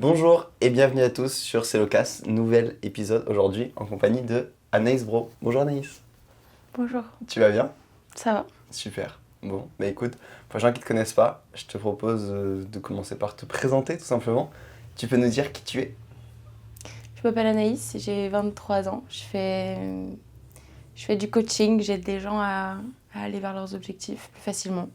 Bonjour et bienvenue à tous sur Célocast, nouvel épisode aujourd'hui en compagnie de Anaïs Bro. Bonjour Anaïs. Bonjour, Tu vas bien? ça va? Super. Bon, bah écoute, pour les gens qui ne te connaissent pas, je te propose de commencer par te présenter tout simplement. Tu peux nous dire qui tu es? Je m'appelle Anaïs, j'ai 23 ans. Je fais du coaching, j'aide les gens à aller vers leurs objectifs plus facilement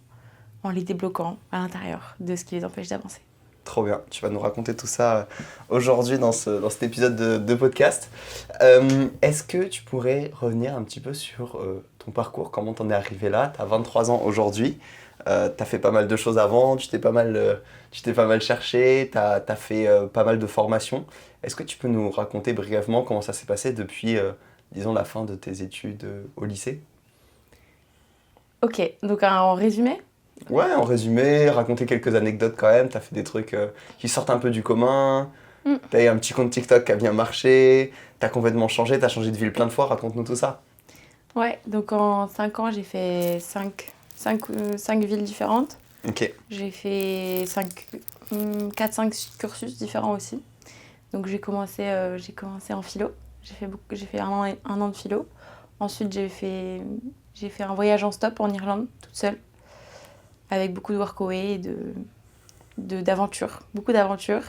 en les débloquant à l'intérieur de ce qui les empêche d'avancer. Trop bien, tu vas nous raconter tout ça aujourd'hui dans cet épisode de podcast. Est-ce que tu pourrais revenir un petit peu sur ton parcours, comment t'en es arrivé là? T'as 23 ans aujourd'hui, t'as fait pas mal de choses avant, tu t'es pas mal cherché, t'as fait pas mal de formations. Est-ce que tu peux nous raconter brièvement comment ça s'est passé depuis, disons, la fin de tes études au lycée? Ok, donc en résumé, Ouais, en résumé, raconter quelques anecdotes quand même, t'as fait des trucs qui sortent un peu du commun. hmm, T'as eu un petit compte TikTok qui a bien marché, t'as complètement changé, t'as changé de ville plein de fois, raconte-nous tout ça. ouais, donc en 5 ans, j'ai fait 5 villes différentes. Ok, J'ai fait 4-5 cursus différents aussi. Donc j'ai commencé en philo. J'ai fait un an de philo. Ensuite, j'ai fait un voyage en stop en Irlande, toute seule, avec beaucoup de workaway et d'aventures, beaucoup d'aventures.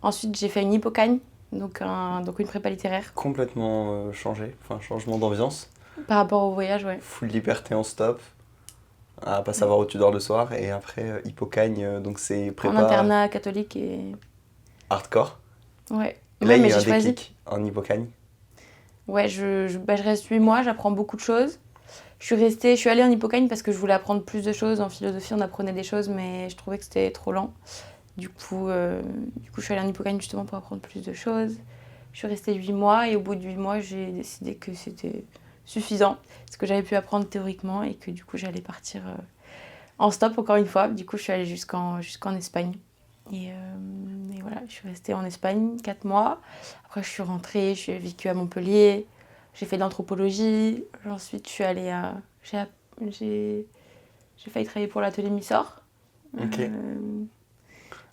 Ensuite, j'ai fait une hippocagne, donc une prépa littéraire. complètement changé, enfin changement d'ambiance, Par rapport au voyage, ouais. full liberté en stop, à pas savoir où tu dors le soir, et après Hippocagne, donc c'est En prépa internat catholique et... hardcore. Ouais. Et là Ouais, il y a mais eu un j'ai choisi. déclic en Hippocagne. Ouais, je reste 8 mois, j'apprends beaucoup de choses. Je suis allée en hippocagne parce que je voulais apprendre plus de choses. En philosophie, on apprenait des choses, mais je trouvais que c'était trop lent. Du coup, je suis allée en hippocagne justement pour apprendre plus de choses. Je suis restée 8 mois et au bout de 8 mois, j'ai décidé que c'était suffisant, ce que j'avais pu apprendre théoriquement et que du coup, j'allais partir en stop encore une fois. Du coup, je suis allée jusqu'en Espagne. Et voilà, je suis restée en Espagne 4 mois. Après, je suis rentrée, j'ai vécu à Montpellier. J'ai fait de l'anthropologie. Ensuite, je suis allée à... J'ai j'ai failli travailler pour l'atelier Missor. Ok. Euh,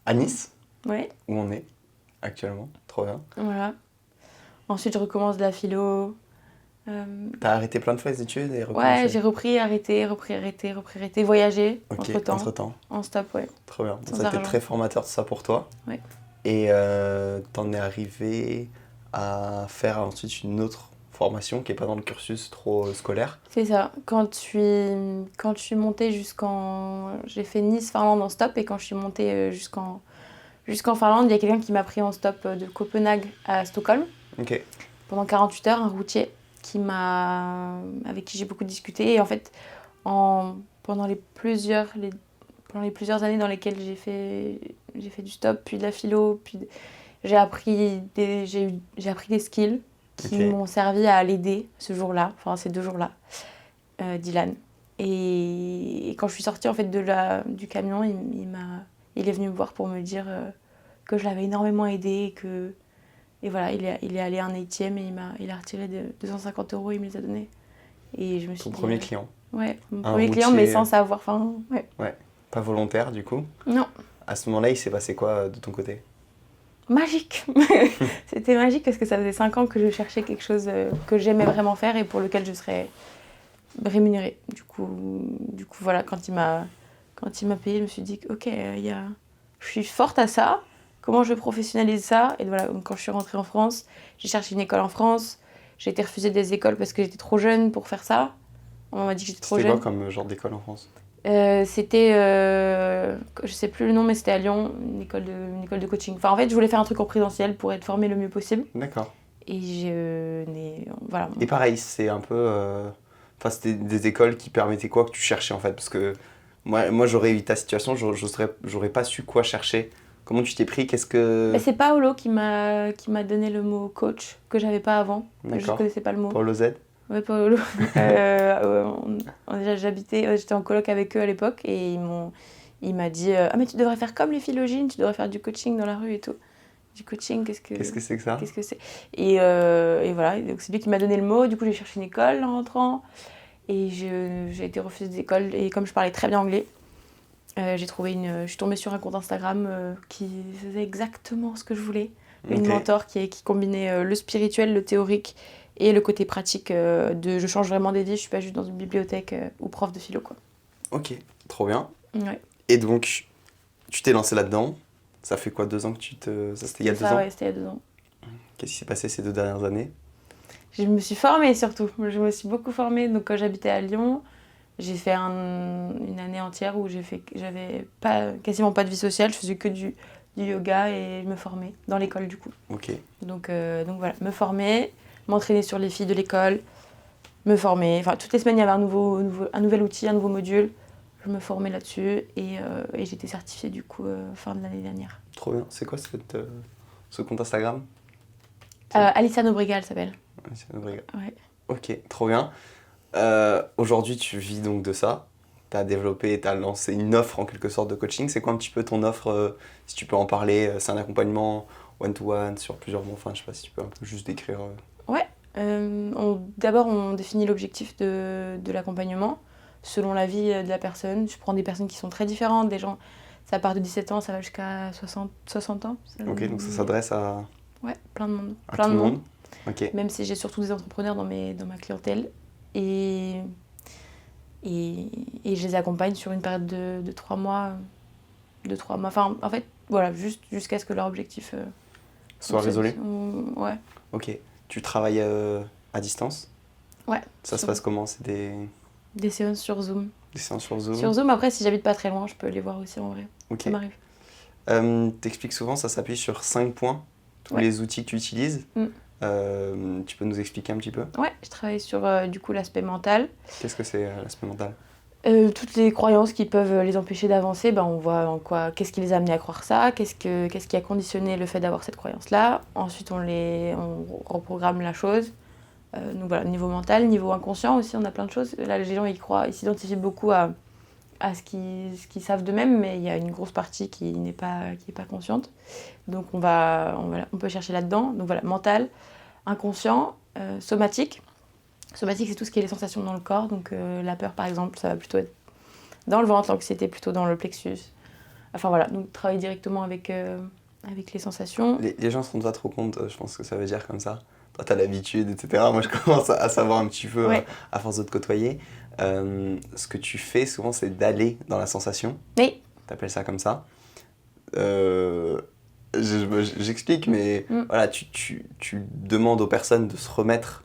À Nice, ouais, où on est actuellement, trop bien. voilà. Ensuite, je recommence de la philo. T'as arrêté plein de fois les études et Ouais, recommencé. j'ai repris, arrêté, repris, arrêté, repris, arrêté. Voyager, Ok, entre-temps, entre-temps, en stop, ouais, trop bien. Bon, ça sans a été argent. très formateur tout ça pour toi. Ouais. Et t'en es arrivé à faire ensuite une autre formation qui n'est pas dans le cursus trop scolaire. C'est ça. Quand je suis montée jusqu'en... J'ai fait Nice-Finlande en stop et quand je suis montée jusqu'en Finlande, il y a quelqu'un qui m'a pris en stop de Copenhague à Stockholm Ok, pendant 48 heures, un routier avec qui j'ai beaucoup discuté. Et en fait, pendant pendant les plusieurs années dans lesquelles j'ai fait du stop, puis de la philo, j'ai appris des skills qui ok. m'ont servi à l'aider ce jour-là, enfin ces 2 jours-là, Dylan. Et quand je suis sortie en fait du camion, il est venu me voir pour me dire que je l'avais énormément aidé et voilà, il est allé à un ATM et il a retiré 250 euros et il me les a donnés. Et je me suis Ton dit, premier client. ouais, mon Un premier client, mais routier, sans savoir, enfin, ouais. ouais, pas volontaire du coup. Non, À ce moment-là, il s'est passé quoi de ton côté? magique. C'était magique parce que ça faisait 5 ans que je cherchais quelque chose que j'aimais vraiment faire et pour lequel je serais rémunérée. Du coup voilà, quand il m'a payé, je me suis dit, ok, je suis forte à ça. Comment je professionnalise ça? Et voilà, donc quand je suis rentrée en France, j'ai cherché une école en France. J'ai été refusée des écoles parce que j'étais trop jeune pour faire ça. On m'a dit que j'étais trop C'était quoi jeune. comme genre d'école en France? C'était, je sais plus le nom, mais c'était à Lyon, une école de coaching. Enfin, en fait, je voulais faire un truc en présentiel pour être formée le mieux possible. D'accord. Et voilà. Et pareil, c'est un peu... Enfin, c'était des écoles qui permettaient quoi que tu cherchais en fait? Parce que moi j'aurais eu ta situation, j'aurais pas su quoi chercher. Comment tu t'es pris? Qu'est-ce Bah, que... c'est Paolo qui m'a donné le mot coach, que j'avais pas avant. Je D'accord. connaissais pas le mot. Paulo Z? Ouais, Paolo. Déjà, j'étais en coloc avec eux à l'époque et il m'a dit ah, mais tu devrais faire comme les philogènes, tu devrais faire du coaching dans la rue et tout. Du coaching, Qu'est-ce que c'est que ça? qu'est-ce que c'est? Et voilà, et donc c'est lui qui m'a donné le mot. Du coup, j'ai cherché une école en rentrant et j'ai été refusée des écoles. Et comme je parlais très bien anglais, Je suis tombée sur un compte Instagram qui faisait exactement ce que je voulais. Une Ok. mentor qui combinait le spirituel, le théorique et le côté pratique je change vraiment des vies, je suis pas juste dans une bibliothèque ou prof de philo, quoi. Ok, trop bien. Ouais. Et donc, tu t'es lancé là-dedans. Ça fait quoi, 2 ans que Ça, c'était il y a C'est 2 ça, ans. ouais, c'était il y a 2 ans. Qu'est-ce qui s'est passé ces 2 dernières années? Je me suis formée surtout. Je me suis beaucoup formée. Donc quand j'habitais à Lyon, j'ai fait une année entière où j'avais quasiment pas de vie sociale. Je faisais que du yoga et je me formais dans l'école du coup. Ok, Donc voilà, me former, m'entraîner sur les filles de l'école, me former. Enfin, toutes les semaines, il y avait un nouvel outil, un nouveau module. Je me formais là-dessus et j'étais certifiée du coup fin de l'année dernière. trop bien. C'est quoi ce compte Instagram? Alicia Nobriga, elle s'appelle. Ouais, c'est une vraie- Ouais. Ok, trop bien. Aujourd'hui, tu vis donc de ça. Tu as développé, tu as lancé une offre en quelque sorte de coaching. C'est quoi un petit peu ton offre, si tu peux en parler? C'est un accompagnement one-to-one sur plusieurs mois. Enfin, je sais pas si tu peux un peu juste décrire. Ouais. D'abord, on définit l'objectif de l'accompagnement selon la vie de la personne. Je prends des personnes qui sont très différentes. Des gens, ça part de 17 ans, ça va jusqu'à 60 ans. Ok, donc ça s'adresse à Ouais, plein de monde. tout Plein de le monde. monde. Ok, Même si j'ai surtout des entrepreneurs dans ma clientèle. Et, et je les accompagne sur une période de 3 mois. De 3 mois. Enfin, en fait, voilà, juste jusqu'à ce que leur objectif soit résolu. Ouais. Ok, tu travailles à distance? Ouais. Ça se Sur- passe comment? C'est Des séances sur Zoom. des séances sur Zoom? Sur Zoom, après, si j'habite pas très loin, je peux les voir aussi en vrai. Ok. Ça m'arrive. T'expliques souvent, ça s'appuie sur 5 points, tous Ouais. les outils que tu utilises. Mm. Tu peux nous expliquer un petit peu? Ouais, je travaille sur du coup l'aspect mental. Qu'est-ce que c'est l'aspect mental? Toutes les croyances qui peuvent les empêcher d'avancer, ben on voit en quoi, qu'est-ce qui les a amenés à croire ça, qu'est-ce qui a conditionné le fait d'avoir cette croyance-là. Ensuite, on reprogramme la chose. Donc voilà, niveau mental, niveau inconscient aussi, on a plein de choses. Là, les gens, ils s'identifient beaucoup à ce qu'ils savent d'eux-mêmes, mais il y a une grosse partie qui n'est pas consciente. Donc on peut chercher là-dedans. Donc voilà, mental, inconscient, somatique. Somatique, c'est tout ce qui est les sensations dans le corps. Donc la peur, par exemple, ça va plutôt être dans le ventre, l'anxiété plutôt dans le plexus. Enfin voilà, donc travailler directement avec les sensations. Les gens se rendent pas trop compte, je pense que ça veut dire comme ça. Toi, t'as l'habitude, etc. Moi, je commence à savoir un petit peu Ouais. à force de te côtoyer. Ce que tu fais souvent, c'est d'aller dans la sensation. Oui. T'appelles ça comme ça. J'explique, mais voilà, tu demandes aux personnes de se remettre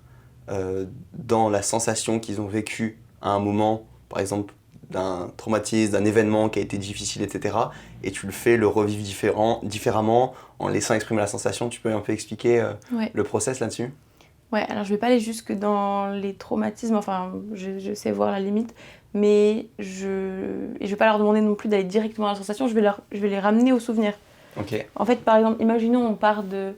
dans la sensation qu'ils ont vécue à un moment, par exemple d'un traumatisme, d'un événement qui a été difficile, etc. Et tu le fais le revivre différemment en laissant exprimer la sensation. Tu peux un peu expliquer Ouais. le process là-dessus? Ouais, alors je vais pas aller jusque dans les traumatismes, enfin je sais voir la limite, mais je vais pas leur demander non plus d'aller directement à la sensation, je vais les ramener au souvenir. Ok. En fait, par exemple, imaginons on part de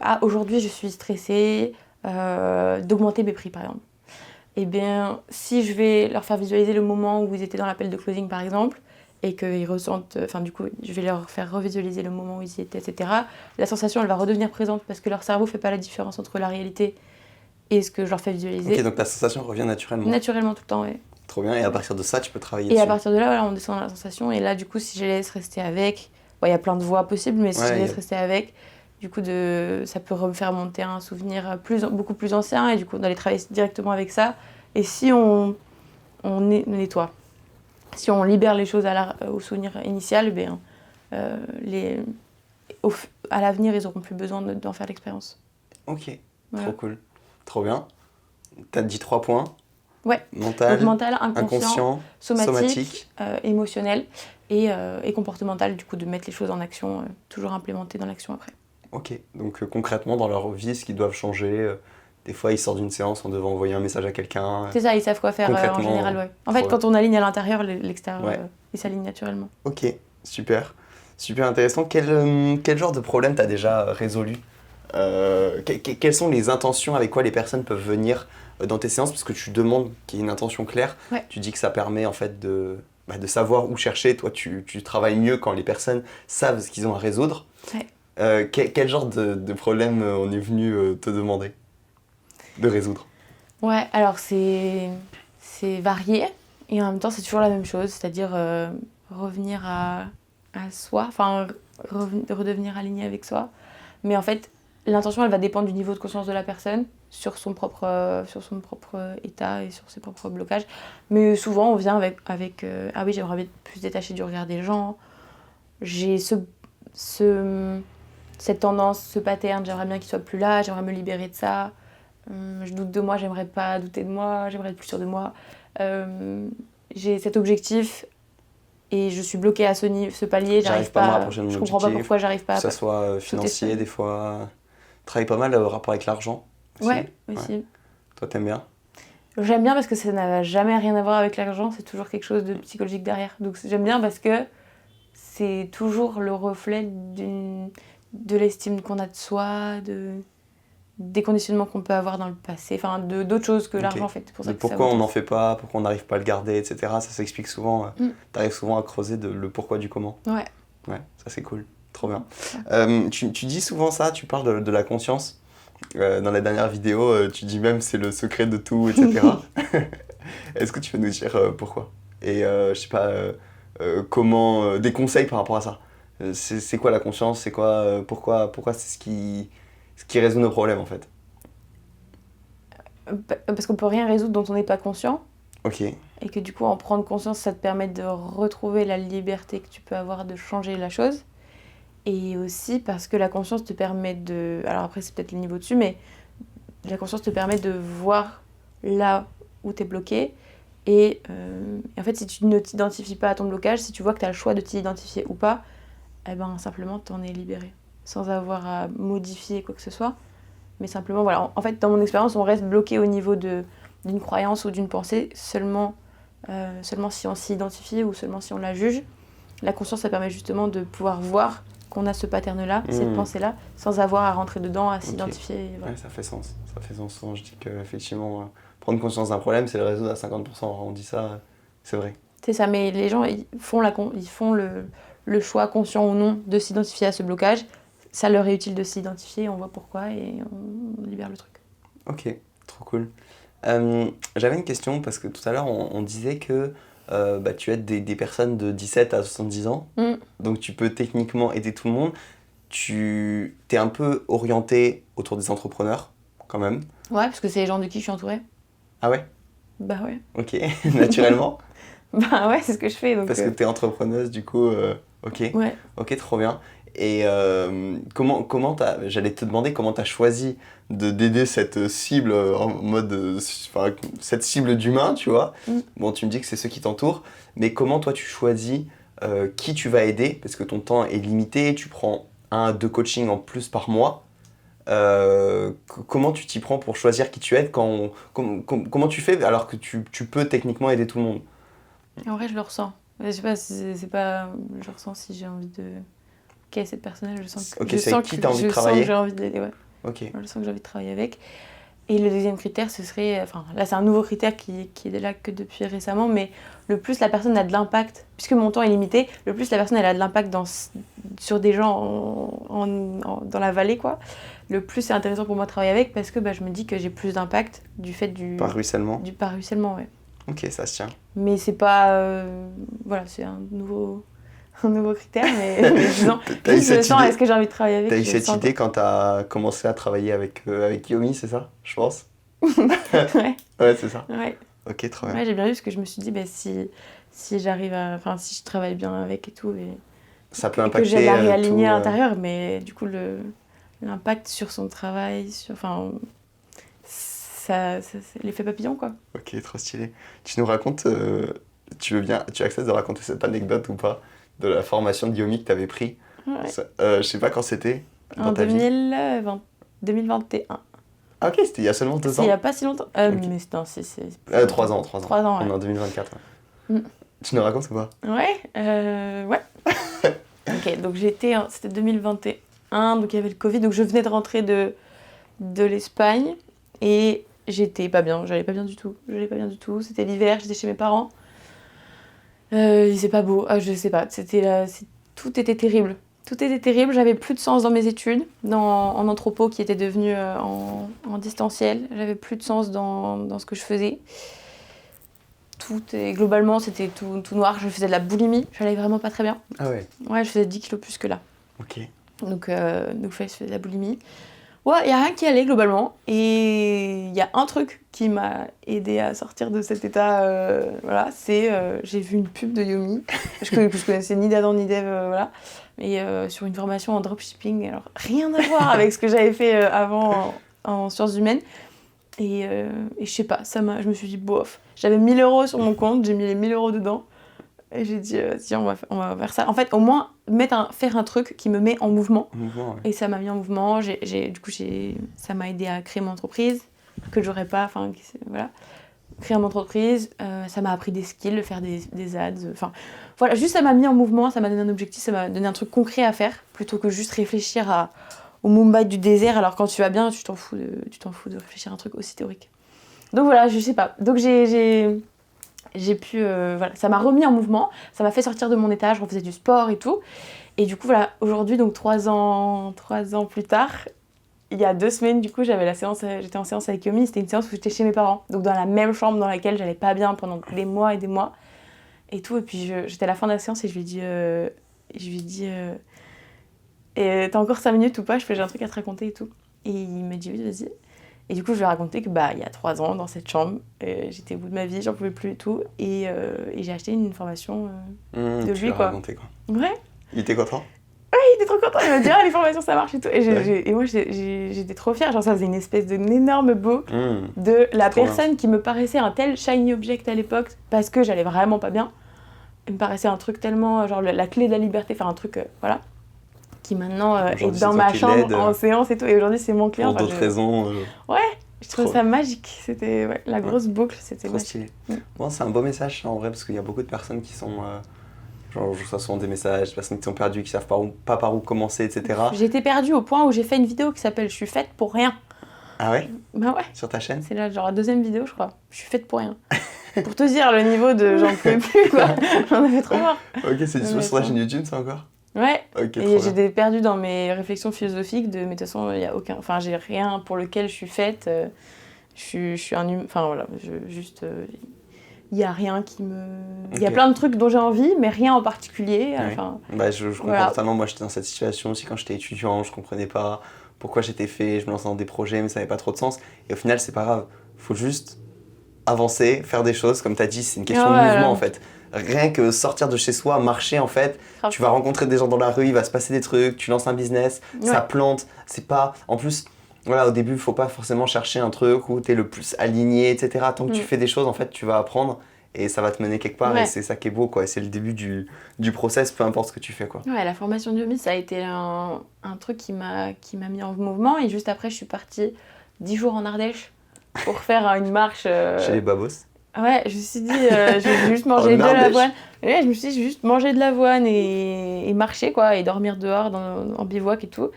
ah, aujourd'hui je suis stressée d'augmenter mes prix par exemple. Eh bien, si je vais leur faire visualiser le moment où ils étaient dans l'appel de closing par exemple, et qu'ils ressentent, enfin du coup, je vais leur faire revisualiser le moment où ils y étaient, etc. La sensation, elle va redevenir présente parce que leur cerveau fait pas la différence entre la réalité et ce que je leur fais visualiser. Ok, donc ta sensation revient naturellement. Naturellement tout le temps, ouais. Trop bien, et à partir de ça, tu peux travailler Et dessus. à partir de là, voilà, on descend dans la sensation, et là, du coup, si je les laisse rester avec, bon, il y a plein de voies possibles, mais si je les laisse rester avec, du coup, ça peut me faire monter un souvenir beaucoup plus ancien, et du coup, on allait travailler directement avec ça. Et si on nettoie, si on libère les choses au souvenir initial, ben, à l'avenir, ils n'auront plus besoin d'en faire l'expérience. Ok, Voilà. trop cool. Trop bien. T'as dit 3 points. Ouais. Mental, Donc mental, inconscient, somatique. Émotionnel et comportemental, du coup, de mettre les choses en action, toujours implémenter dans l'action après. Ok, donc concrètement, dans leur vie, ce qu'ils doivent changer, des fois ils sortent d'une séance en devant envoyer un message à quelqu'un. C'est ça, ils savent quoi faire en concrètement, général, ouais. En fait, quand on aligne à l'intérieur, l'extérieur, Ouais. il s'aligne naturellement. Ok, super. Super intéressant. Quel genre de problème t'as déjà résolu? Quelles sont les intentions avec quoi les personnes peuvent venir dans tes séances? Parce que tu demandes qu'il y ait une intention claire. Ouais. Tu dis que ça permet en fait de savoir où chercher. Toi, tu travailles mieux quand les personnes savent ce qu'ils ont à résoudre. Ouais. Quel genre de problème on est venu te demander de résoudre? Ouais, alors c'est varié. Et en même temps, c'est toujours la même chose, c'est-à-dire revenir à soi, enfin redevenir aligné avec soi. Mais en fait, l'intention, elle va dépendre du niveau de conscience de la personne sur son propre état et sur ses propres blocages. Mais souvent, on vient avec ah oui, j'aimerais être plus détachée du regard des gens. J'ai cette tendance, ce pattern, j'aimerais bien qu'il soit plus là, j'aimerais me libérer de ça. Je doute de moi, j'aimerais pas douter de moi, j'aimerais être plus sûre de moi. J'ai cet objectif et je suis bloquée à ce palier, j'arrive pas à me rapprocher de mon je comprends pas objectif, pourquoi j'arrive pas que à ce soit financier, des fois. Travaille pas mal le rapport avec l'argent aussi. Ouais, aussi. Ouais. Toi, t'aimes bien? J'aime bien parce que ça n'a jamais rien à voir avec l'argent, c'est toujours quelque chose de psychologique derrière. Donc j'aime bien parce que c'est toujours le reflet de l'estime qu'on a de soi, des conditionnements qu'on peut avoir dans le passé, enfin d'autres choses que l'argent en fait. Pour ça que pourquoi on n'en fait pas, pourquoi on n'arrive pas à le garder, etc. Ça s'explique souvent. T'arrives souvent à creuser le pourquoi du comment. Ouais. Ouais, ça c'est cool. Trop bien. Tu dis souvent ça, tu parles de la conscience. Dans la dernière vidéo, tu dis même c'est le secret de tout, etc. Est-ce que tu peux nous dire pourquoi? Et je sais pas, comment, des conseils par rapport à ça. C'est quoi la conscience? C'est quoi, pourquoi c'est ce qui résout nos problèmes en fait? Parce qu'on peut rien résoudre dont on n'est pas conscient. Ok. Et que du coup, en prendre conscience, ça te permet de retrouver la liberté que tu peux avoir de changer la chose. Et aussi parce que la conscience te permet de... Alors après, c'est peut-être le niveau dessus, mais la conscience te permet de voir là où tu es bloqué. Et en fait, si tu ne t'identifies pas à ton blocage, si tu vois que tu as le choix de t'identifier ou pas, eh ben simplement, t'en es libéré. Sans avoir à modifier quoi que ce soit. Mais simplement, voilà. En fait, dans mon expérience, on reste bloqué au niveau d'une croyance ou d'une pensée seulement si on s'y identifie ou seulement si on la juge. La conscience, ça permet justement de pouvoir voir qu'on a ce pattern-là, cette pensée-là, sans avoir à rentrer dedans, à s'identifier. Voilà. Ouais, ça fait sens. Ça fait sens. Je dis qu'effectivement, prendre conscience d'un problème, c'est le résoudre à 50%. On dit ça, c'est vrai. C'est ça, mais les gens, ils font le choix, conscient ou non, de s'identifier à ce blocage. Ça leur est utile de s'identifier, on voit pourquoi et on libère le truc. Ok, trop cool. J'avais une question parce que tout à l'heure, on disait que tu aides des personnes de 17 à 70 ans. Donc tu peux techniquement aider tout le monde. Tu t'es un peu orienté autour des entrepreneurs, quand même. Ouais, parce que c'est les gens de qui je suis entourée. Ah ouais? Bah ouais. Ok, naturellement. Bah ouais, c'est ce que je fais. Donc parce que t'es entrepreneuse, du coup, ok. Ouais. Ok, trop bien. Et j'allais te demander comment t'as choisi d'aider cette cible en mode, cette cible d'humain, tu vois. Bon, tu me dis que c'est ceux qui t'entourent, mais comment toi tu choisis qui tu vas aider, parce que ton temps est limité, tu prends 1 à 2 coachings en plus par mois. Comment tu t'y prends pour choisir qui tu aides comment tu fais alors que tu peux techniquement aider tout le monde? En vrai, je le ressens. Je sais pas, je ressens si j'ai envie de... Qu'est cette personne-là, je sens que okay, je sens qui t'as envie de travailler. Je sens que j'ai envie de l'aider, ouais. Okay. Je sens que j'ai envie de travailler avec. Et le deuxième critère, ce serait... Enfin, là, c'est un nouveau critère qui est là que depuis récemment, mais le plus la personne a de l'impact, puisque mon temps est limité, le plus la personne elle a de l'impact sur des gens dans la vallée, quoi, le plus c'est intéressant pour moi de travailler avec, parce que je me dis que j'ai plus d'impact du fait du... Par ruissellement. Par ruissellement, ouais. Ok, ça se tient. Mais c'est pas... voilà, c'est un nouveau critère, mais disons, je le sens, est-ce que j'ai envie de travailler avec? T'as eu cette idée quand t'as commencé à travailler avec Yomi, c'est ça, je pense? Ouais. Ouais, c'est ça. Ouais. Ok, trop bien. Ouais, j'ai bien vu parce que je me suis dit, si j'arrive à... Enfin, si je travaille bien avec et tout, ça peut impacter que j'ai la réaligner à l'intérieur, mais du coup, l'impact sur son travail, ça l'effet papillon, quoi. Ok, trop stylé. Tu nous racontes, tu acceptes de raconter cette anecdote ou pas, de la formation de Yomi que tu avais pris? Ouais. Je sais pas quand c'était En 2021. Ah ok, c'était il y a seulement 2 ans. C'est il y a pas si longtemps. Okay. Mais c'est 3 ans. 3 ans, ouais. On est en 2024. Ouais. Tu nous racontes ou pas? Ouais. Ok, donc c'était 2021, donc il y avait le Covid, donc je venais de rentrer de l'Espagne et j'étais pas bien, j'allais pas bien du tout. C'était l'hiver, j'étais chez mes parents. Il faisait pas beau, je sais pas, tout était terrible. J'avais plus de sens dans mes études, en anthropo qui était devenu en distanciel. J'avais plus de sens dans ce que je faisais. Et globalement, c'était tout noir. Je faisais de la boulimie. J'allais vraiment pas très bien. Ah ouais. Ouais, je faisais 10 kilos plus que là. Ok. Donc je faisais de la boulimie. Ouais, il n'y a rien qui allait globalement. Et il y a un truc qui m'a aidé à sortir de cet état. Voilà, c'est j'ai vu une pub de Yomi. Je connaissais ni d'Adam ni d'Ève, voilà. Et sur une formation en dropshipping. Alors, rien à voir avec ce que j'avais fait avant en sciences humaines. Et je sais pas, je me suis dit, bof. J'avais 1 000 € sur mon compte, j'ai mis les 1 000 € dedans. Et j'ai dit, tiens, on va faire ça. En fait, au moins, faire un truc qui me met en mouvement. Mouvement, ouais. Et ça m'a mis en mouvement. Ça m'a aidé à créer mon entreprise, que j'aurais pas, enfin, voilà. Créer mon entreprise, ça m'a appris des skills, faire des ads. Enfin, voilà, juste ça m'a mis en mouvement, ça m'a donné un objectif, ça m'a donné un truc concret à faire, plutôt que juste réfléchir au Mumbai du désert. Alors quand tu vas bien, tu t'en fous de réfléchir à un truc aussi théorique. Donc voilà, je sais pas. Donc j'ai pu, voilà, ça m'a remis en mouvement, ça m'a fait sortir de mon état, je refaisais du sport et tout. Et du coup, voilà, aujourd'hui, donc 3 ans plus tard, il y a 2 semaines, du coup, j'étais en séance avec Yomi, c'était une séance où j'étais chez mes parents, donc dans la même chambre dans laquelle j'allais pas bien pendant des mois et des mois, et tout. Et puis j'étais à la fin de la séance et je lui ai dit, et t'as encore 5 minutes ou pas, j'ai un truc à te raconter et tout. Et il m'a dit oui, vas-y. Et du coup, je lui ai raconté que il y a 3 ans, dans cette chambre, j'étais au bout de ma vie, j'en pouvais plus et tout. Et j'ai acheté une formation de lui, quoi. Raconté, quoi. Ouais. Il était content? Il était trop content, il m'a dit les formations ça marche et tout. Et moi j'étais trop fière, genre ça faisait une espèce d'énorme boucle de la personne qui me paraissait un tel shiny object à l'époque parce que j'allais vraiment pas bien. Il me paraissait un truc tellement, genre la clé de la liberté, faire un truc, voilà, qui maintenant est dans ma chambre en séance et tout. Et aujourd'hui c'est mon client. Pour d'autres raisons. Ouais, je trouve ça magique. C'était la grosse boucle, c'était trop magique. Stylé. Bon, c'est un beau message en vrai parce qu'il y a beaucoup de personnes qui sont... Genre, je reçois souvent des messages, des personnes qui sont perdues, qui savent pas par où commencer, etc. J'étais perdue au point où j'ai fait une vidéo qui s'appelle « Je suis faite pour rien ». Ah ouais? Bah ouais. Sur ta chaîne? C'est là, genre la 2e vidéo, je crois. Je suis faite pour rien. Pour te dire le niveau de j'en pouvais plus, quoi. J'en avais trop marre. Ok, c'est dispo sur ta chaîne YouTube, ça encore? Ouais. Ok, et j'étais perdue dans mes réflexions philosophiques mais de toute façon, il y a aucun... Enfin, j'ai rien pour lequel je suis faite. Je suis un humain... Enfin, voilà, juste... Il n'y a rien qui me... Il y a plein de trucs dont j'ai envie, mais rien en particulier. Ouais. Enfin, je comprends totalement. Moi, j'étais dans cette situation aussi quand j'étais étudiant. Je comprenais pas pourquoi j'étais fait. Je me lançais dans des projets, mais ça n'avait pas trop de sens. Et au final, c'est pas grave. Faut juste avancer, faire des choses. Comme tu as dit, c'est une question de mouvement, en fait. Rien que sortir de chez soi, marcher, en fait. Grave. Tu vas rencontrer des gens dans la rue, il va se passer des trucs. Tu lances un business, ça plante. C'est pas... En plus... Voilà, au début, il ne faut pas forcément chercher un truc où tu es le plus aligné, etc. Tant que tu fais des choses, en fait, tu vas apprendre et ça va te mener quelque part. Et c'est ça qui est beau, quoi. Et c'est le début du process, peu importe ce que tu fais, quoi. Ouais, la formation de Yomi, ça a été un truc qui m'a mis en mouvement. Et juste après, je suis partie 10 jours en Ardèche pour faire une marche. Chez les babos. Ouais, je me suis dit, je vais juste manger de l'avoine. Ouais, je me suis dit, juste manger de l'avoine et marcher, quoi. Et dormir dehors en bivouac et tout.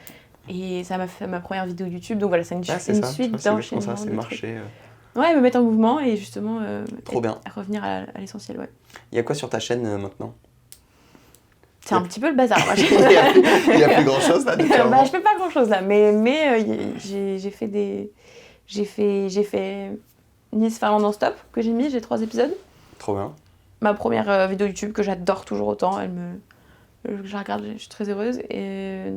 Et ça m'a fait ma première vidéo YouTube, donc voilà, c'est une suite d'enchaînements. Ça, c'est marcher. Ouais, me mettre en mouvement et justement trop bien. Revenir à l'essentiel, ouais. Il y a quoi sur ta chaîne maintenant? C'est un petit peu le bazar, moi. Il y a plus grand chose là depuis je fais pas grand chose là, mais j'ai fait Nice Finlande en stop que j'ai mis, j'ai 3 épisodes. Trop bien. Ma première vidéo YouTube que j'adore toujours autant, je la regarde, je suis très heureuse. Et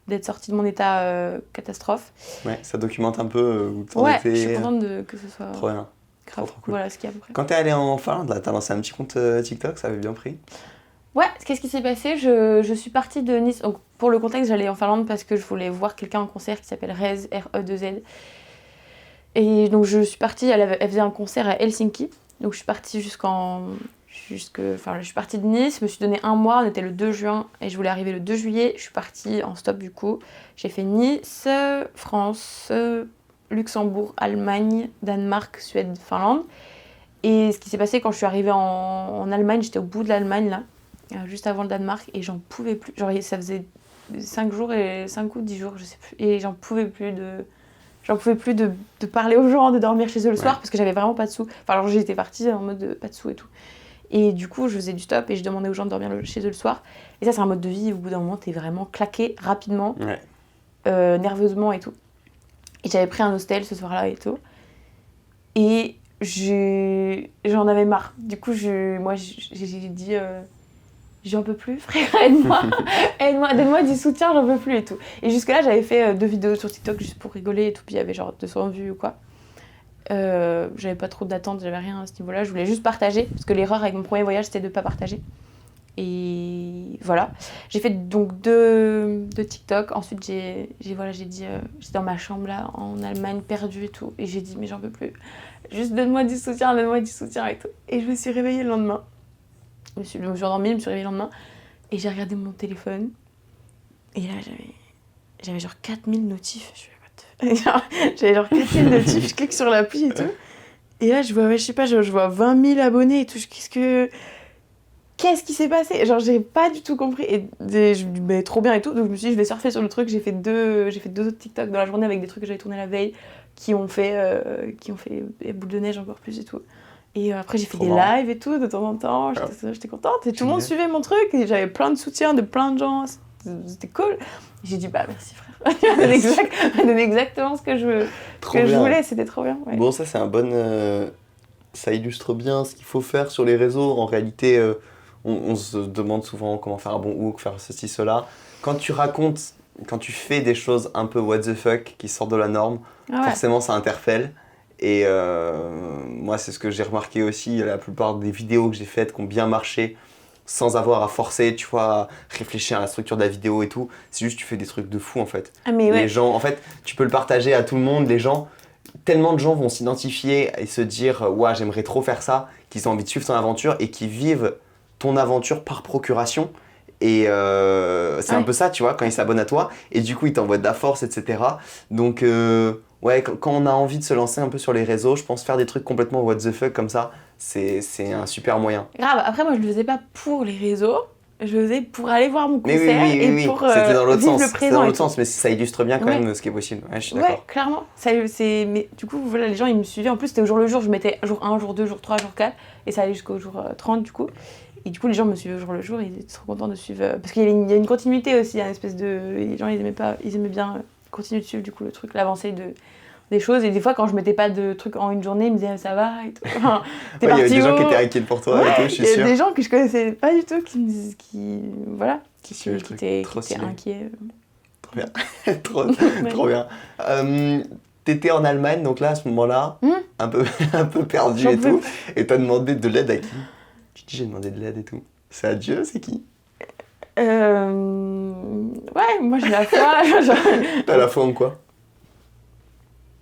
d'être sortie de mon état catastrophe. Ouais, ça documente un peu où t'en étais. Ouais, je suis contente que ce soit... Trop bien. Grave. Trop cool. Voilà ce qu'il y a à peu près. Quand t'es allée en Finlande, là, t'as lancé un petit compte TikTok, ça avait bien pris? Ouais, qu'est-ce qui s'est passé? Je suis partie de Nice. Donc, pour le contexte, j'allais en Finlande parce que je voulais voir quelqu'un en concert qui s'appelle Rez, R-E-2-Z. Et donc, je suis partie, elle faisait un concert à Helsinki. Donc, je suis partie je suis partie de Nice, je me suis donné 1 mois, on était le 2 juin et je voulais arriver le 2 juillet. Je suis partie en stop du coup. J'ai fait Nice, France, Luxembourg, Allemagne, Danemark, Suède, Finlande. Et ce qui s'est passé quand je suis arrivée en Allemagne, j'étais au bout de l'Allemagne là, juste avant le Danemark, et j'en pouvais plus. Genre ça faisait 5 jours et 5 ou 10 jours, je sais plus. Et j'en pouvais plus de parler aux gens, de dormir chez eux le soir parce que j'avais vraiment pas de sous. Enfin alors j'étais partie en mode pas de sous et tout. Et du coup, je faisais du stop et je demandais aux gens de dormir chez eux le soir. Et ça, c'est un mode de vie où, au bout d'un moment, t'es vraiment claqué rapidement, nerveusement et tout. Et j'avais pris un hostel ce soir-là et tout. Et j'en avais marre. Du coup, moi, j'ai dit, j'en peux plus, frère, aide-moi, aide-moi, donne-moi du soutien, j'en peux plus et tout. Et jusque-là, j'avais fait 2 vidéos sur TikTok juste pour rigoler et tout, puis il y avait genre 200 vues ou quoi. J'avais pas trop d'attentes, j'avais rien à ce niveau-là, je voulais juste partager, parce que l'erreur avec mon premier voyage, c'était de pas partager. Et voilà, j'ai fait donc 2 TikTok. Ensuite j'ai dit, j'étais dans ma chambre là en Allemagne perdue et tout, et j'ai dit mais j'en peux plus, juste donne-moi du soutien et tout. Et je me suis réveillée le lendemain, je me suis endormie, je me suis réveillée le lendemain et j'ai regardé mon téléphone et là j'avais genre 4000 notifs. J'avais genre 4000 notifs, je clique sur l'appli et tout, et là je vois, je sais pas, je vois 20 000 abonnés et tout, qu'est-ce qui s'est passé? Genre, j'ai pas du tout compris. Et je me dis, mais trop bien et tout. Donc, je me suis dit, je vais surfer sur le truc. J'ai fait deux autres TikTok dans la journée avec des trucs que j'avais tournés la veille qui ont fait boule de neige encore plus et tout. Et après, j'ai fait des lives et tout de temps en temps. J'étais contente. Et tout le monde suivait mon truc. Et j'avais plein de soutien de plein de gens. C'était cool. Et j'ai dit, bah merci frère. Donne exactement ce que je voulais. C'était trop bien. Ouais. Bon, ça, c'est un bon. Ça illustre bien ce qu'il faut faire sur les réseaux. En réalité. On se demande souvent comment faire un bon hook, faire ceci, cela. Quand tu fais des choses un peu what the fuck, qui sortent de la norme, forcément ça interpelle. Et moi, c'est ce que j'ai remarqué aussi, la plupart des vidéos que j'ai faites qui ont bien marché, sans avoir à forcer, tu vois, à réfléchir à la structure de la vidéo et tout. C'est juste tu fais des trucs de fou en fait. Les gens, en fait, tu peux le partager à tout le monde, tellement de gens vont s'identifier et se dire « ouais, j'aimerais trop faire ça », qu'ils ont envie de suivre ton aventure et qui vivent ton aventure par procuration. Et c'est un peu ça, tu vois, quand ils s'abonnent à toi. Et du coup, ils t'envoient de la force, etc. Donc, quand on a envie de se lancer un peu sur les réseaux, je pense faire des trucs complètement what the fuck comme ça, c'est un super moyen. Grave, après, moi, je le faisais pas pour les réseaux. Je le faisais pour aller voir mon concert et pour c'était dans l'autre vivre sens. le présent. C'était dans l'autre sens, mais ça illustre bien quand même ce qui est possible. Ouais, je suis d'accord. Ouais, clairement. Mais du coup, voilà, les gens, ils me suivaient. En plus, c'était au jour le jour. Je mettais jour 1, jour 2, jour 3, jour 4. Et ça allait jusqu'au jour 30, du coup. Et du coup, les gens me suivaient au jour le jour. Et ils étaient trop contents de suivre. Parce qu'il y a une continuité aussi. Une espèce de... Les gens, ils aimaient bien continuer de suivre, du coup, le truc, l'avancée des choses. Et des fois, quand je mettais pas de trucs en une journée, ils me disaient ça va et tout. Enfin, il y avait des gens qui étaient inquiets pour toi et tout, je suis sûr. Il y a des gens que je connaissais pas du tout qui me disent, qui étaient inquiets. Trop bien. trop bien. T'étais en Allemagne, donc là, à ce moment-là, un peu perdu et tout. Et t'as demandé de l'aide à qui? Tu dis j'ai demandé de l'aide et tout. C'est à Dieu, c'est qui? Ouais, moi j'ai la foi. T'as la foi en quoi?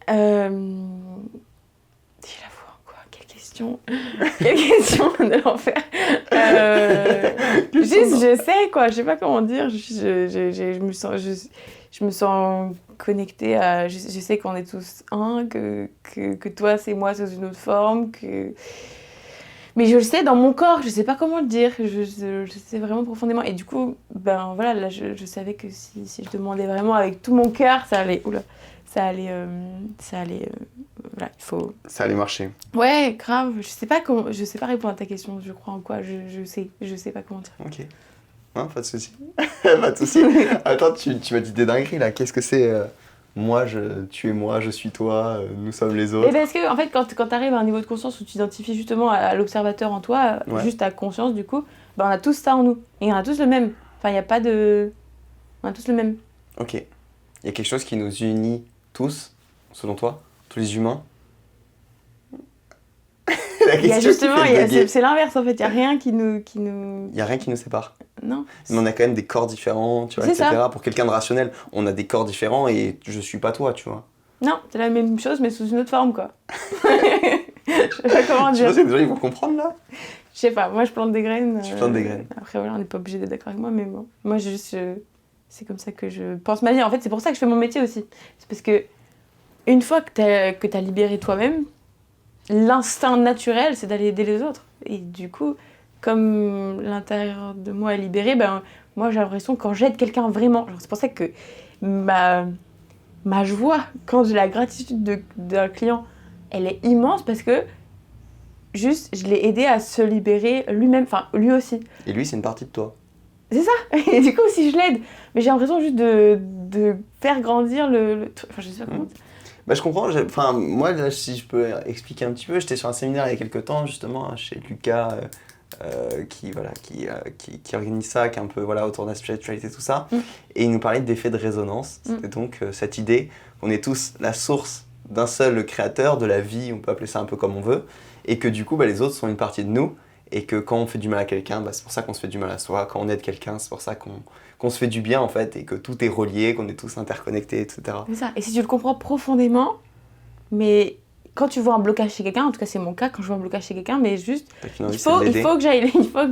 J'ai la foi en quoi? Quelle question de l'enfer. Juste, je sais quoi, je sais pas comment dire. Je me sens connectée à. Je sais qu'on est tous un, que toi c'est moi sous une autre forme, mais je le sais dans mon corps, je sais pas comment le dire, je sais vraiment profondément. Et du coup, ben voilà, là je savais que si je demandais vraiment avec tout mon cœur, ça allait. Voilà, il faut. Ça allait marcher. Ouais, grave. Je sais pas répondre à ta question. Je crois en quoi. Je sais pas comment dire. Ok. Non, pas de souci. Pas de souci. Attends, tu m'as dit des dingueries là. Qu'est-ce que c'est tu es moi, je suis toi, nous sommes les autres. Et parce que en fait, quand t'arrives à un niveau de conscience où tu t'identifies justement à l'observateur en toi, juste à conscience du coup, ben on a tous ça en nous. Et on a tous le même. Enfin, il n'y a pas de. On a tous le même. Ok. Il y a quelque chose qui nous unit tous, selon toi, tous les humains. C'est l'inverse en fait, il n'y a rien qui nous... Il n'y a rien qui nous sépare. Non. Mais on a quand même des corps différents, tu vois, etc. Ça. Pour quelqu'un de rationnel, on a des corps différents et je suis pas toi, tu vois. Non, c'est la même chose mais sous une autre forme quoi. Je sais pas comment dire. Je sais que des gens ils vont comprendre là. Je sais pas, moi je plante des graines. Tu plantes des graines. Après voilà, on n'est pas obligé d'être d'accord avec moi, mais bon. Moi c'est comme ça que je pense ma vie. En fait, c'est pour ça que je fais mon métier aussi. C'est parce que une fois que t'as libéré toi-même, l'instinct naturel, c'est d'aller aider les autres. Et du coup, comme l'intérieur de moi est libéré, ben, moi j'ai l'impression que quand j'aide quelqu'un vraiment, c'est pour ça que ma joie, quand j'ai la gratitude d'un client, elle est immense parce que juste, je l'ai aidé à se libérer lui-même, enfin lui aussi. Et lui, c'est une partie de toi. C'est ça. Et du coup, si je l'aide, mais j'ai l'impression juste de faire grandir le truc. Enfin, je sais pas comment dire. Bah, je comprends. Enfin, moi, là, si je peux expliquer un petit peu, j'étais sur un séminaire il y a quelques temps, justement, hein, chez Lucas, qui organise ça, qui est un peu voilà, autour de la spiritualité, tout ça. Et il nous parlait d'effet de résonance. C'était donc cette idée qu'on est tous la source d'un seul créateur, de la vie, on peut appeler ça un peu comme on veut, et que du coup, bah, les autres sont une partie de nous, et que quand on fait du mal à quelqu'un, bah, c'est pour ça qu'on se fait du mal à soi. Quand on aide quelqu'un, c'est pour ça qu'on se fait du bien, en fait, et que tout est relié, qu'on est tous interconnectés, etc. C'est ça. Et si tu le comprends profondément, mais quand tu vois un blocage chez quelqu'un, en tout cas c'est mon cas, quand je vois un blocage chez quelqu'un, mais juste, il faut que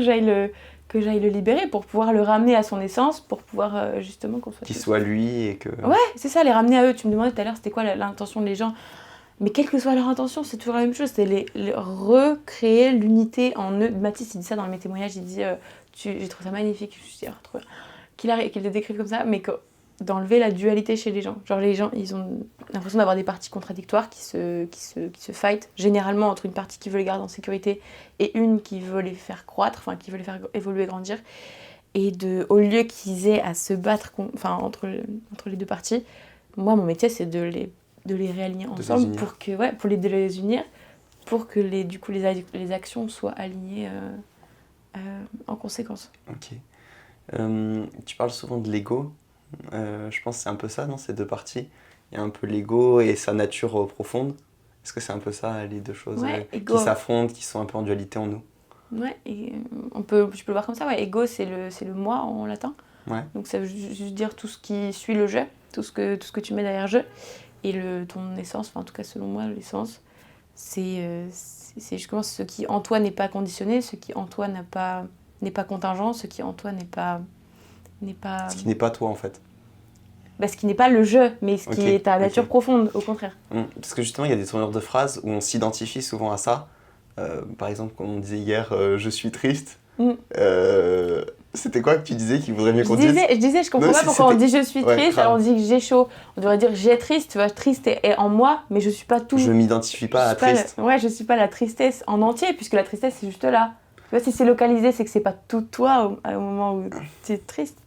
j'aille le libérer pour pouvoir le ramener à son essence, pour pouvoir justement qu'on soit... Qu'il soit lui et que... Ouais, c'est ça, les ramener à eux. Tu me demandais tout à l'heure, c'était quoi l'intention des gens. Mais quelle que soit leur intention, c'est toujours la même chose. C'est les recréer l'unité en eux. Mathis, il dit ça dans mes témoignages, il dit, j'ai trouvé ça magnifique, je suis trop bien. Qu'il le décrive comme ça, mais d'enlever la dualité chez les gens. Genre les gens, ils ont l'impression d'avoir des parties contradictoires qui se fight, généralement entre une partie qui veut les garder en sécurité et une qui veut les faire croître, enfin qui veut les faire évoluer, grandir. Et au lieu qu'ils aient à se battre entre les deux parties, moi mon métier c'est de les réaligner ensemble de les unir pour que les actions soient alignées en conséquence. Ok. Tu parles souvent de l'ego. Je pense que c'est un peu ça, non? Ces deux parties. Il y a un peu l'ego et sa nature profonde. Est-ce que c'est un peu ça, les deux choses qui s'affrontent, qui sont un peu en dualité en nous? Ouais, et tu peux le voir comme ça, ouais. Ego, c'est le moi en latin. Ouais. Donc ça veut juste dire tout ce qui suit le jeu, tout ce que tu mets derrière jeu. Et ton essence, enfin en tout cas selon moi, l'essence, c'est justement ce qui en toi n'est pas conditionné, ce qui en toi n'est pas contingent, ce qui en toi n'est pas... Ce qui n'est pas toi en fait. Bah, ce qui n'est pas le jeu, mais ce qui est ta nature profonde, au contraire. Parce que justement, il y a des tournures de phrases où on s'identifie souvent à ça. Par exemple, comme on disait hier, je suis triste. C'était quoi que tu disais qu'il vaudrait mieux qu'on dise? Je comprends pas pourquoi on dit je suis triste, alors on dit que j'ai chaud. On devrait dire j'ai triste, tu vois, triste est en moi, mais je suis pas tout. Je m'identifie pas à triste. Je suis pas la tristesse en entier, puisque la tristesse c'est juste là. Tu vois, si c'est localisé, c'est que c'est pas tout toi au moment où tu es triste.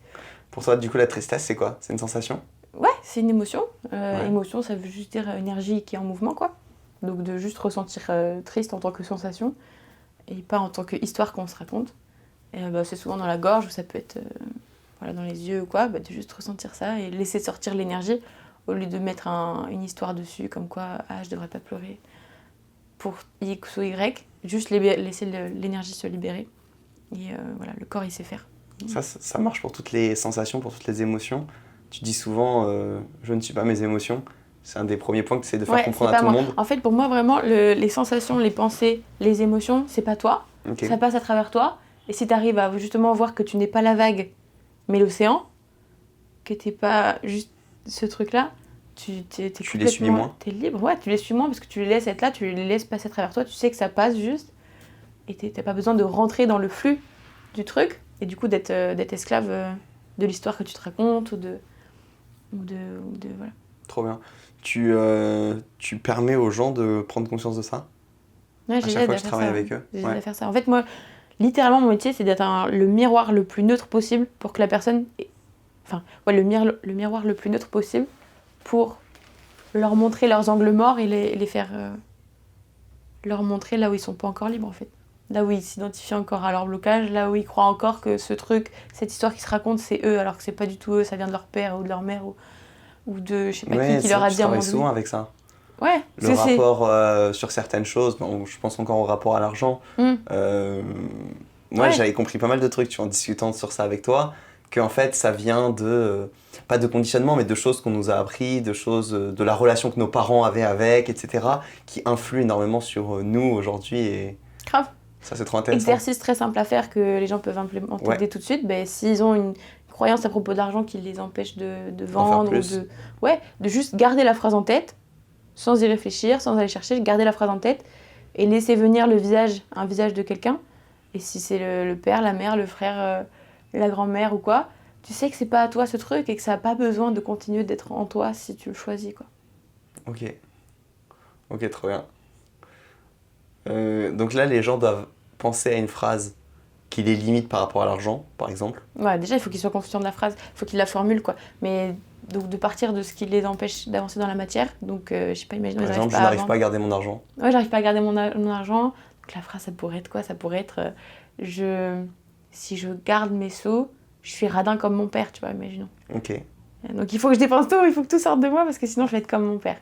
Pour toi, du coup, la tristesse, c'est quoi? C'est une sensation? Ouais, c'est une émotion. Émotion, ça veut juste dire énergie qui est en mouvement, quoi. Donc de juste ressentir triste en tant que sensation, et pas en tant qu'histoire qu'on se raconte. Et c'est souvent dans la gorge, ou ça peut être dans les yeux ou quoi, de juste ressentir ça et laisser sortir l'énergie, au lieu de mettre une histoire dessus, comme quoi je devrais pas pleurer pour X ou Y. Juste laisser l'énergie se libérer. Et le corps, il sait faire. Ça marche pour toutes les sensations, pour toutes les émotions. Tu dis souvent je ne suis pas mes émotions. C'est un des premiers points que tu essaies de faire comprendre à tout le monde. En fait, pour moi, vraiment, les sensations, les pensées, les émotions, c'est pas toi. Okay. Ça passe à travers toi. Et si tu arrives à justement voir que tu n'es pas la vague, mais l'océan, que tu n'es pas juste ce truc-là, tu les suis moins. Tu es libre. Ouais, tu les suis moins parce que tu les laisses être là, tu les laisses passer à travers toi. Tu sais que ça passe juste. Et tu n'as pas besoin de rentrer dans le flux du truc. Et du coup, d'être esclave de l'histoire que tu te racontes ou de voilà. Trop bien. Tu permets aux gens de prendre conscience de ça? Ouais, à chaque fois que je travaille avec eux. J'ai à faire ça. En fait, moi, littéralement, mon métier, c'est d'être le miroir le plus neutre possible pour que la personne... le miroir le plus neutre possible pour leur montrer leurs angles morts et les faire... leur montrer là où ils sont pas encore libres, en fait. Là où ils s'identifient encore à leur blocage, là où ils croient encore que ce truc, cette histoire qui se raconte, c'est eux, alors que c'est pas du tout eux, ça vient de leur père ou de leur mère ou de je sais pas qui leur a dit à un moment donné. souvent avec ça. Ouais. Le rapport sur certaines choses, je pense encore au rapport à l'argent. Moi, j'avais compris pas mal de trucs en discutant sur ça avec toi, qu'en fait, ça vient pas de conditionnement, mais de choses qu'on nous a appris, de choses, de la relation que nos parents avaient avec, etc., qui influent énormément sur nous aujourd'hui. Et... Grave. Ça, c'est trop intéressant. Exercice très simple à faire que les gens peuvent implémenter dès tout de suite. S'ils ont une croyance à propos de l'argent qui les empêche de vendre ou de juste garder la phrase en tête, sans y réfléchir, sans aller chercher, garder la phrase en tête et laisser venir un visage de quelqu'un. Et si c'est le père, la mère, le frère, la grand-mère ou quoi, tu sais que c'est pas à toi ce truc et que ça n'a pas besoin de continuer d'être en toi si tu le choisis, quoi. Ok, trop bien. Donc là, les gens doivent penser à une phrase qui les limite par rapport à l'argent, par exemple. Ouais, déjà, il faut qu'ils soient conscients de la phrase, il faut qu'ils la formulent, quoi. Mais donc de partir de ce qui les empêche d'avancer dans la matière. Donc, je sais pas, imaginons, Par ils exemple, je arrivent pas n'arrive pas à garder mon argent. Ouais, j'arrive pas à garder mon argent. Donc la phrase, ça pourrait être quoi? Ça pourrait être si je garde mes sous, je suis radin comme mon père, tu vois, imaginons. Ok. Donc il faut que je dépense tout, il faut que tout sorte de moi parce que sinon je vais être comme mon père.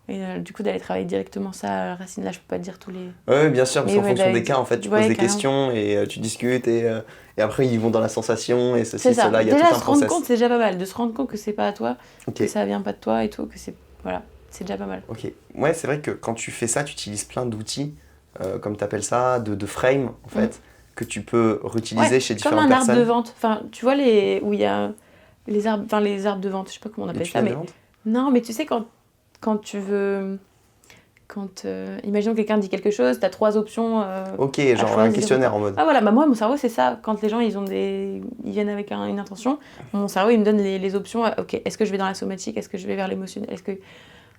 Et du coup, d'aller travailler directement ça, Racine, là, je peux pas te dire tous les. Ouais, bien sûr, parce Mais qu'en ouais, fonction des d'aller- cas, en fait, tu ouais, poses des carrément. questions et tu discutes et après ils vont dans la sensation et ceci, C'est ça. cela, il y a Déjà, tout un se rendre process. compte, c'est déjà pas mal. De se rendre compte que c'est pas à toi, Ok, que ça vient pas de toi et tout, que c'est. Voilà, c'est déjà pas mal. ok. Ouais, c'est vrai que quand tu fais ça, tu utilises plein d'outils, comme tu appelles ça, de frame, en fait, que tu peux réutiliser Ouais, chez comme différentes un arbre de personnes. vente. Enfin, tu vois, où il y a les arbres, enfin, les arbres de vente, je sais pas comment on Les appelle ça, tunnels de mais. vente. Non, mais tu sais, quand tu veux. Imaginons quelqu'un dit quelque chose, t'as 3 options. Ok, à genre un choisir. questionnaire en mode. Ah voilà, bah moi, mon cerveau, c'est ça. Quand les gens, ils viennent avec une intention, mon cerveau, il me donne les options. Ok, est-ce que je vais dans la somatique? Est-ce que je vais vers l'émotionnel? Est-ce que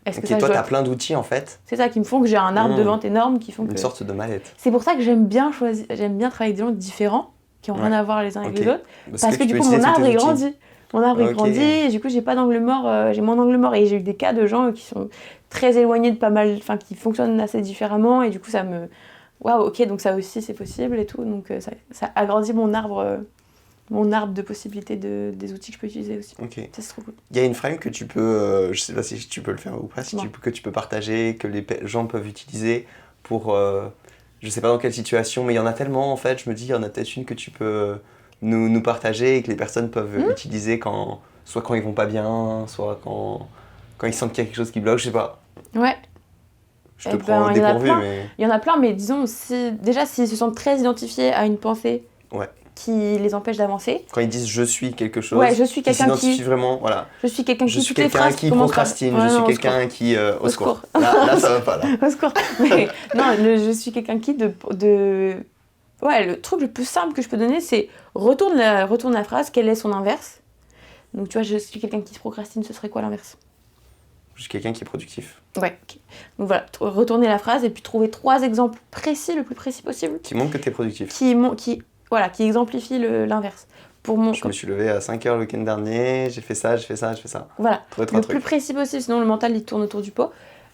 Ok, ça, je toi, dois. t'as plein d'outils, en fait, C'est ça qui me font que j'ai un arbre de Hmm. vente énorme, qui font une que. sorte de mallette. C'est pour ça que j'aime bien travailler avec des gens différents, qui n'ont rien Ouais. à voir les uns avec Ok. les autres. Parce Parce que tu du peux coup, utiliser mon tous arbre, tes il outils. grandit. Mon arbre, il Ok. grandit, et du coup, j'ai pas d'angle mort, j'ai moins d'angle mort. Et j'ai eu des cas de gens qui sont très éloignés de pas mal, enfin, qui fonctionnent assez différemment, et du coup, ça me. Waouh, ok, donc ça aussi, c'est possible et tout. Donc, ça agrandit mon arbre de possibilités des outils que je peux utiliser aussi. Ok. Ça, c'est trop cool. Il y a une frame que tu peux, je sais pas si tu peux le faire ou pas, Bon. que tu peux partager, que les gens peuvent utiliser pour, je sais pas dans quelle situation, mais il y en a tellement en fait, je me dis, il y en a peut-être une que tu peux nous partager et que les personnes peuvent utiliser soit quand ils vont pas bien, soit quand ils sentent qu'il y a quelque chose qui bloque, je sais pas. Ouais. Je te Eh prends ben, au il y en a dépourvu, plein. mais Il y en a plein, mais disons, déjà, s'ils se sentent très identifiés à une pensée ouais. qui les empêche d'avancer. Quand ils disent je suis quelque chose, Ouais, je suis qui quelqu'un s'identifient qui. vraiment, voilà. Je suis quelqu'un Je qui. suis Toutes les quelqu'un phrases qui commencent par- procrastine, Ouais, je suis non, au quelqu'un secours. qui... Au secours. Là, ça va pas, là. Au secours. Mais, non, je suis quelqu'un qui Ouais, le truc le plus simple que je peux donner, c'est retourne la phrase, quel est son inverse. Donc, tu vois, je suis quelqu'un qui procrastine, ce serait quoi l'inverse? Je suis quelqu'un qui est productif. Ouais, ok. Donc voilà, retourner la phrase et puis trouver 3 exemples précis, le plus précis possible, Qui montre que tu es productif. qui exemplifient l'inverse. Je me suis levé à 5h le week-end dernier, j'ai fait ça, j'ai fait ça, j'ai fait ça. Voilà, Trouver le 3 plus trucs. précis possible, sinon le mental il tourne autour du pot.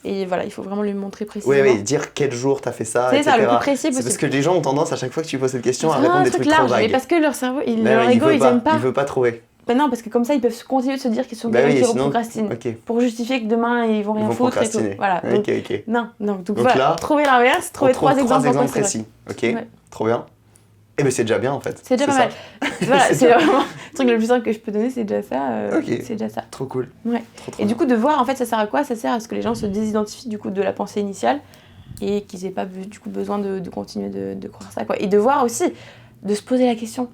Et voilà, il faut vraiment lui montrer précisément. Oui, dire quel jour t'as fait ça, C'est etc. ça, le plus précis C'est possible. parce que les gens ont tendance, à chaque fois que tu poses cette question, à C'est répondre un des truc trucs trop large, vagues. et parce que leur cerveau, Bah leur oui, ego, ils aiment pas. Il veut pas trouver. Ben non, parce que comme ça, ils peuvent continuer de se dire qu'ils sont Bah quelqu'un oui, qui sinon... procrastine. Ok. Pour justifier que demain, ils vont rien Ils vont foutre et tout. procrastiner. Voilà. Donc, Ok. non, donc Donc voilà, là, trouver l'inverse, trouver On trouve 3 exemples exemples pourquoi c'est précis. vrai. Ok, Ouais. trop bien. Et ben c'est déjà bien en fait. C'est déjà pas ça. mal. Voilà, C'est c'est ça. vraiment le truc le plus simple que je peux donner, c'est déjà ça. Ok. C'est déjà ça. Trop cool. Ouais. Trop Et du bien. coup, de voir, en fait, ça sert à quoi? Ça sert à ce que les gens se désidentifient du coup de la pensée initiale et qu'ils aient pas du coup besoin de continuer de croire ça, quoi. Et de voir aussi, de se poser la question,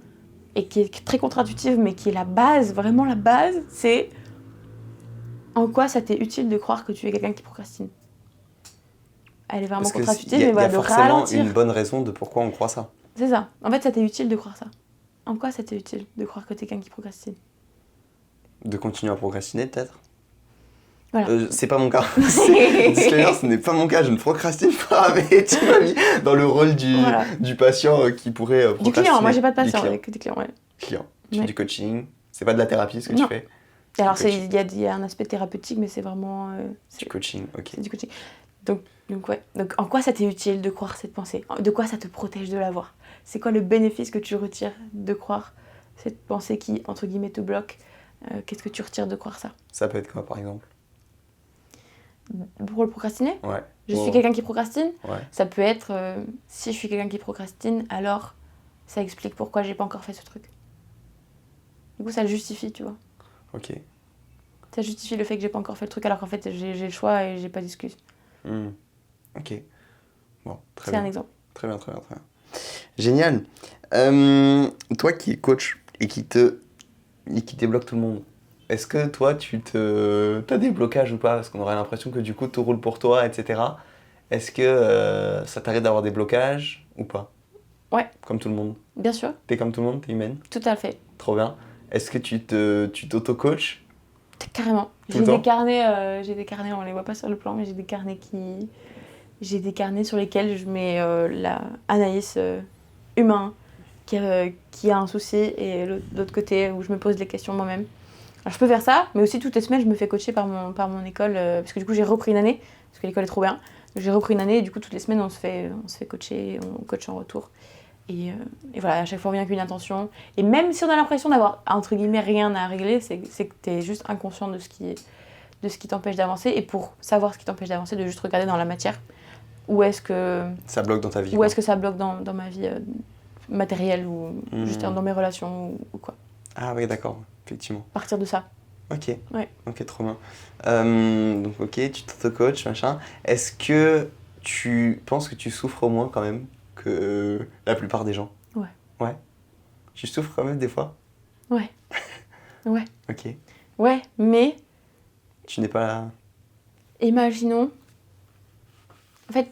et qui est très contre-intuitive, mais qui est la base, vraiment la base, c'est en quoi ça t'est utile de croire que tu es quelqu'un qui procrastine? Elle est vraiment Parce que contre-intuitive, il y mais a voilà, de forcément ralentir. une bonne raison de pourquoi on croit ça. C'est ça. En fait, ça t'est utile de croire ça. En quoi ça t'est utile de croire que t'es quelqu'un qui procrastine? De continuer à procrastiner peut-être. Voilà. C'est pas mon cas. Disclaimer, ce n'est pas mon cas, je ne procrastine pas, mais tu m'as mis dans le rôle Voilà. du patient qui pourrait procrastiner. Du client, moi j'ai pas de Du patient client. avec des clients, ouais. Client. Tu Ouais. fais du coaching, c'est pas de la thérapie ce que Non. tu fais. Alors Du coaching. il y a un aspect thérapeutique, mais c'est vraiment... Du coaching, ok. c'est du coaching. Donc ouais. Donc en quoi ça t'est utile de croire cette pensée? De quoi ça te protège de l'avoir? C'est quoi le bénéfice que tu retires de croire cette pensée qui, entre guillemets, te bloque? Qu'est-ce que tu retires de croire ça? Ça peut être quoi par exemple? Pour le procrastiner? Ouais. Je suis quelqu'un qui procrastine? Ouais. Ça peut être, si je suis quelqu'un qui procrastine, alors ça explique pourquoi j'ai pas encore fait ce truc. Du coup, ça le justifie, tu vois. Ok. Ça justifie le fait que j'ai pas encore fait le truc, alors qu'en fait, j'ai le choix et j'ai pas d'excuse. Ok. Bon, très C'est un bien. exemple. Très bien. Génial. Toi qui es coach et qui débloque tout le monde, est-ce que toi, t'as des blocages ou pas? Parce qu'on aurait l'impression que du coup, tout roule pour toi, etc. Est-ce que ça t'arrive d'avoir des blocages ou pas? Ouais. Comme tout le monde. Bien sûr, T'es comme tout le monde, t'es humaine. tout à fait. Trop bien. Est-ce que tu t'auto-coaches? Carrément. Tout le temps J'ai des carnets, on les voit pas sur le plan, mais j'ai des carnets sur lesquels je mets la Anaïs humain qui a un souci et l'autre côté où je me pose les questions moi-même. Alors je peux faire ça, mais aussi toutes les semaines je me fais coacher par mon école, parce que du coup j'ai repris une année, parce que l'école est trop bien. Donc, j'ai repris une année et du coup toutes les semaines on se fait coacher, on coach en retour. Et voilà, à chaque fois on vient avec une intention. Et même si on a l'impression d'avoir entre guillemets rien à régler, c'est que t'es juste inconscient de ce qui t'empêche d'avancer. Et pour savoir ce qui t'empêche d'avancer, de juste regarder dans la matière où est-ce que Ça bloque dans ta vie. où est-ce que ça bloque dans ma vie matérielle ou juste dans mes relations ou quoi. Ah oui, d'accord, effectivement. Partir de ça. Ok, Ouais. ok, trop bien. Donc ok, tu t'auto-coaches, machin. Est-ce que tu penses que tu souffres moins quand même que la plupart des gens? Ouais. Ouais. Tu souffres quand même des fois? Ouais. Ouais. Ok. Ouais, mais Tu n'es pas... imaginons. En fait,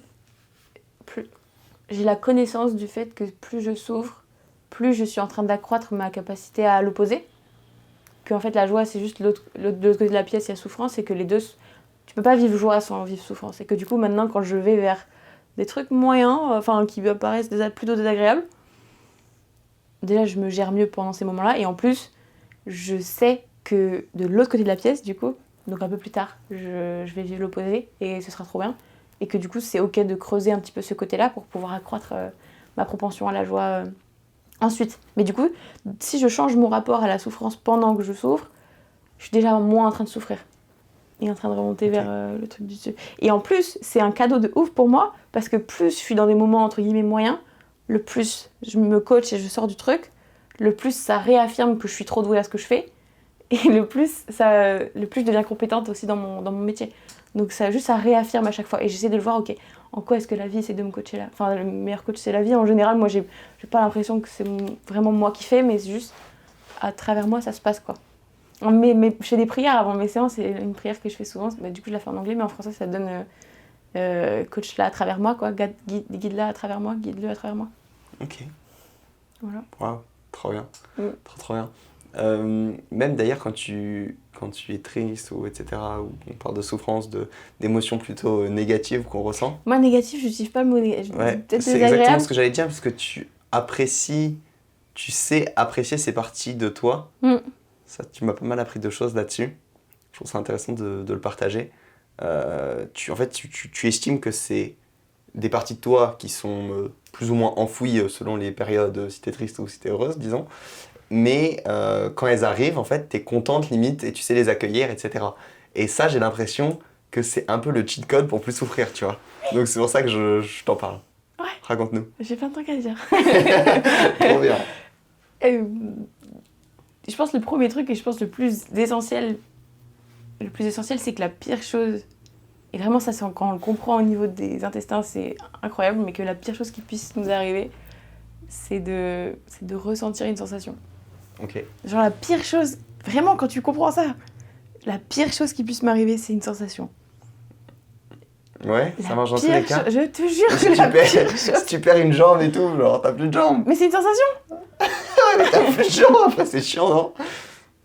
j'ai la connaissance du fait que plus je souffre, plus je suis en train d'accroître ma capacité à l'opposer. Qu'en fait, la joie, c'est juste de l'autre côté de la pièce, il y a souffrance, et que les deux. Tu peux pas vivre joie sans vivre souffrance. Et que du coup, maintenant, quand je vais vers des trucs moyens, enfin, qui me paraissent plutôt désagréables, déjà, je me gère mieux pendant ces moments-là. Et en plus, je sais que de l'autre côté de la pièce, du coup, donc un peu plus tard, je vais vivre l'opposé, et ce sera trop bien. Et que du coup, c'est ok de creuser un petit peu ce côté-là pour pouvoir accroître ma propension à la joie ensuite. Mais du coup, si je change mon rapport à la souffrance pendant que je souffre, je suis déjà moins en train de souffrir et en train de remonter vers le truc du dessus. Et en plus, c'est un cadeau de ouf pour moi, parce que plus je suis dans des moments entre guillemets moyens, le plus je me coach et je sors du truc, le plus ça réaffirme que je suis trop douée à ce que je fais, et le plus je deviens compétente aussi dans mon métier. Donc ça réaffirme à chaque fois, et j'essaie de le voir, ok, en quoi est-ce que la vie essaie de me coacher là. Enfin, le meilleur coach c'est la vie en général. Moi j'ai pas l'impression que c'est vraiment moi qui fais, mais c'est juste à travers moi ça se passe quoi. Mais je fais des prières avant mes séances, c'est une prière que je fais souvent, bah, du coup je la fais en anglais, mais en français ça donne coach là à travers moi quoi, guide là à travers moi, guide-le à travers moi. Ok. Voilà. Waouh, trop bien. Trop bien. Même d'ailleurs quand tu es triste ou etc., ou on parle de souffrance, d'émotions plutôt négatives qu'on ressent. Moi négatif, j'utilise pas le mot négatif. Ouais, Peut-être c'est désagréable. exactement ce que j'allais dire, parce que tu sais apprécier ces parties de toi. Ça, tu m'as pas mal appris de choses là-dessus. Je trouve ça intéressant de le partager. Tu estimes que c'est des parties de toi qui sont plus ou moins enfouies selon les périodes, si t'es triste ou si t'es heureuse, disons. Mais quand elles arrivent, en fait, t'es contente limite et tu sais les accueillir, etc. Et ça, j'ai l'impression que c'est un peu le cheat code pour plus souffrir, tu vois. Donc c'est pour ça que je t'en parle. Ouais. Raconte-nous. J'ai plein de trucs à dire. Trop bien. Je pense le premier truc, et je pense le plus essentiel, c'est que la pire chose, et vraiment ça c'est quand on le comprend au niveau des intestins, c'est incroyable, mais que la pire chose qui puisse nous arriver, c'est de ressentir une sensation. Ok. Genre la pire chose, vraiment quand tu comprends ça, la pire chose qui puisse m'arriver, c'est une sensation. Ouais, ça marche dans tous les cas. Je te jure, Si tu perds une jambe et tout, genre t'as plus de jambes. Mais c'est une sensation. Mais t'as plus de jambes, après c'est chiant, non?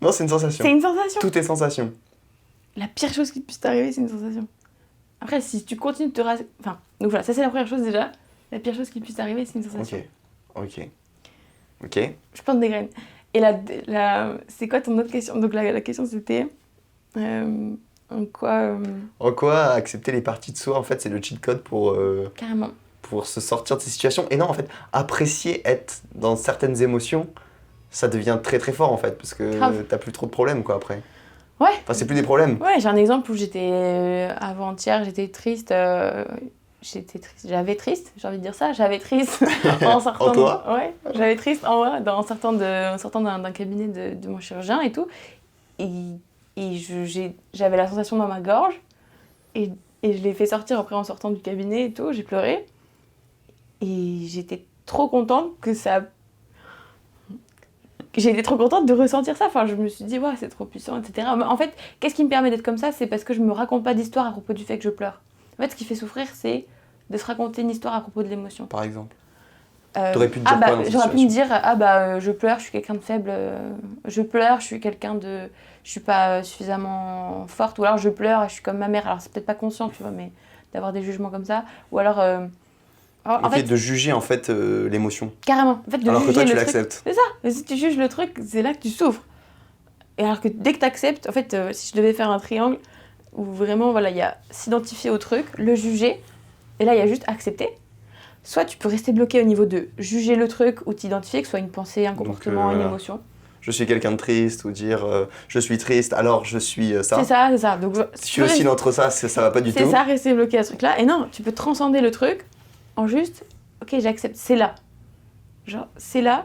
Non, c'est une sensation. C'est une sensation. Tout est sensation. La pire chose qui puisse t'arriver, c'est une sensation. Après, si tu continues de te raser... Enfin, donc voilà, ça c'est la première chose déjà. La pire chose qui puisse t'arriver, c'est une sensation. Ok. Je plante des graines. Et c'est quoi ton autre question? Donc la question c'était... en quoi accepter les parties de soi, en fait, c'est le cheat code Carrément. pour se sortir de ces situations. Et non, en fait, apprécier être dans certaines émotions, ça devient très très fort, en fait, parce que t'as plus trop de problèmes, quoi, après. Ouais. Enfin, c'est plus des problèmes. Ouais, j'ai un exemple où j'étais... avant-hier, j'étais triste... J'avais triste, j'ai envie de dire ça. J'avais triste en sortant... En toi? Ouais, j'avais triste en moi, en sortant d'un cabinet de mon chirurgien et tout. Et j'avais la sensation dans ma gorge. Et je l'ai fait sortir après en sortant du cabinet et tout. J'ai pleuré. Et j'étais trop contente J'étais trop contente de ressentir ça. Enfin, je me suis dit, ouais, c'est trop puissant, etc. Mais en fait, qu'est-ce qui me permet d'être comme ça? C'est parce que je me raconte pas d'histoire à propos du fait que je pleure. En fait, ce qui fait souffrir, c'est de se raconter une histoire à propos de l'émotion. Par exemple. T'aurais pu te dire quoi dans cette j'aurais pu me situation? dire, je pleure, je suis quelqu'un de faible, je pleure, je suis pas suffisamment forte, ou alors je pleure, je suis comme ma mère. Alors c'est peut-être pas conscient, tu vois, mais d'avoir des jugements comme ça. Ou alors... en fait, de juger en fait l'émotion. Carrément. En fait, alors que toi, tu le l'acceptes. truc, c'est ça. Mais si tu juges le truc, c'est là que tu souffres. Et alors que dès que tu acceptes, en fait, si je devais faire un triangle où vraiment, voilà, il y a s'identifier au truc, le juger, et là, il y a juste accepter. Soit tu peux rester bloqué au niveau de juger le truc ou t'identifier, que ce soit une pensée, un comportement, une émotion. Je suis quelqu'un de triste, ou dire je suis triste, alors je suis ça. C'est ça. Donc, Si tu oscilles entre ça, ça va pas du tout. C'est ça, rester bloqué à ce truc-là. Et non, tu peux transcender le truc en juste, ok, j'accepte, c'est là. Genre, c'est là,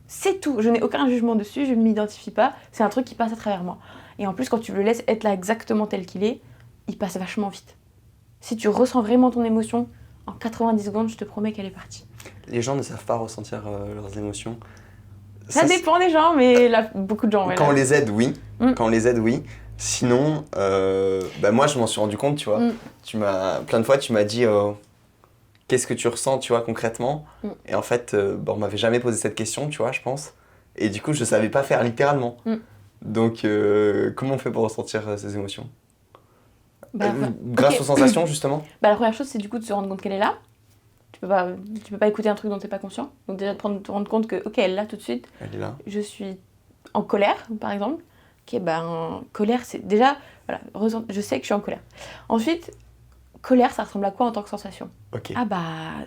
c'est tout. Je n'ai aucun jugement dessus, je ne m'identifie pas. C'est un truc qui passe à travers moi. Et en plus, quand tu le laisses être là exactement tel qu'il est, il passe vachement vite. Si tu ressens vraiment ton émotion, en 90 secondes, je te promets qu'elle est partie. Les gens ne savent pas ressentir leurs émotions. Ça dépend des gens, mais là, beaucoup de gens. Quand on les aide, oui. Quand on les aide, oui. Sinon, moi, je m'en suis rendu compte, tu vois. Plein de fois, tu m'as dit qu'est-ce que tu ressens, tu vois, concrètement. Et en fait, on m'avait jamais posé cette question, tu vois, je pense. Et du coup, je savais pas faire littéralement. Donc, comment on fait pour ressentir ces émotions grâce aux sensations, justement. La première chose, c'est du coup de se rendre compte qu'elle est là. Tu peux pas écouter un truc dont t'es pas conscient. Donc déjà de te rendre compte que, ok, elle est là tout de suite. Elle est là. Je suis en colère, par exemple. Ok, colère, c'est déjà, voilà, je sais que je suis en colère. Ensuite, colère, ça ressemble à quoi en tant que sensation? Ok.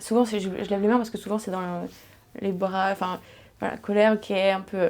Souvent, je lève les mains parce que souvent c'est dans les bras, enfin, voilà, colère, ok, un peu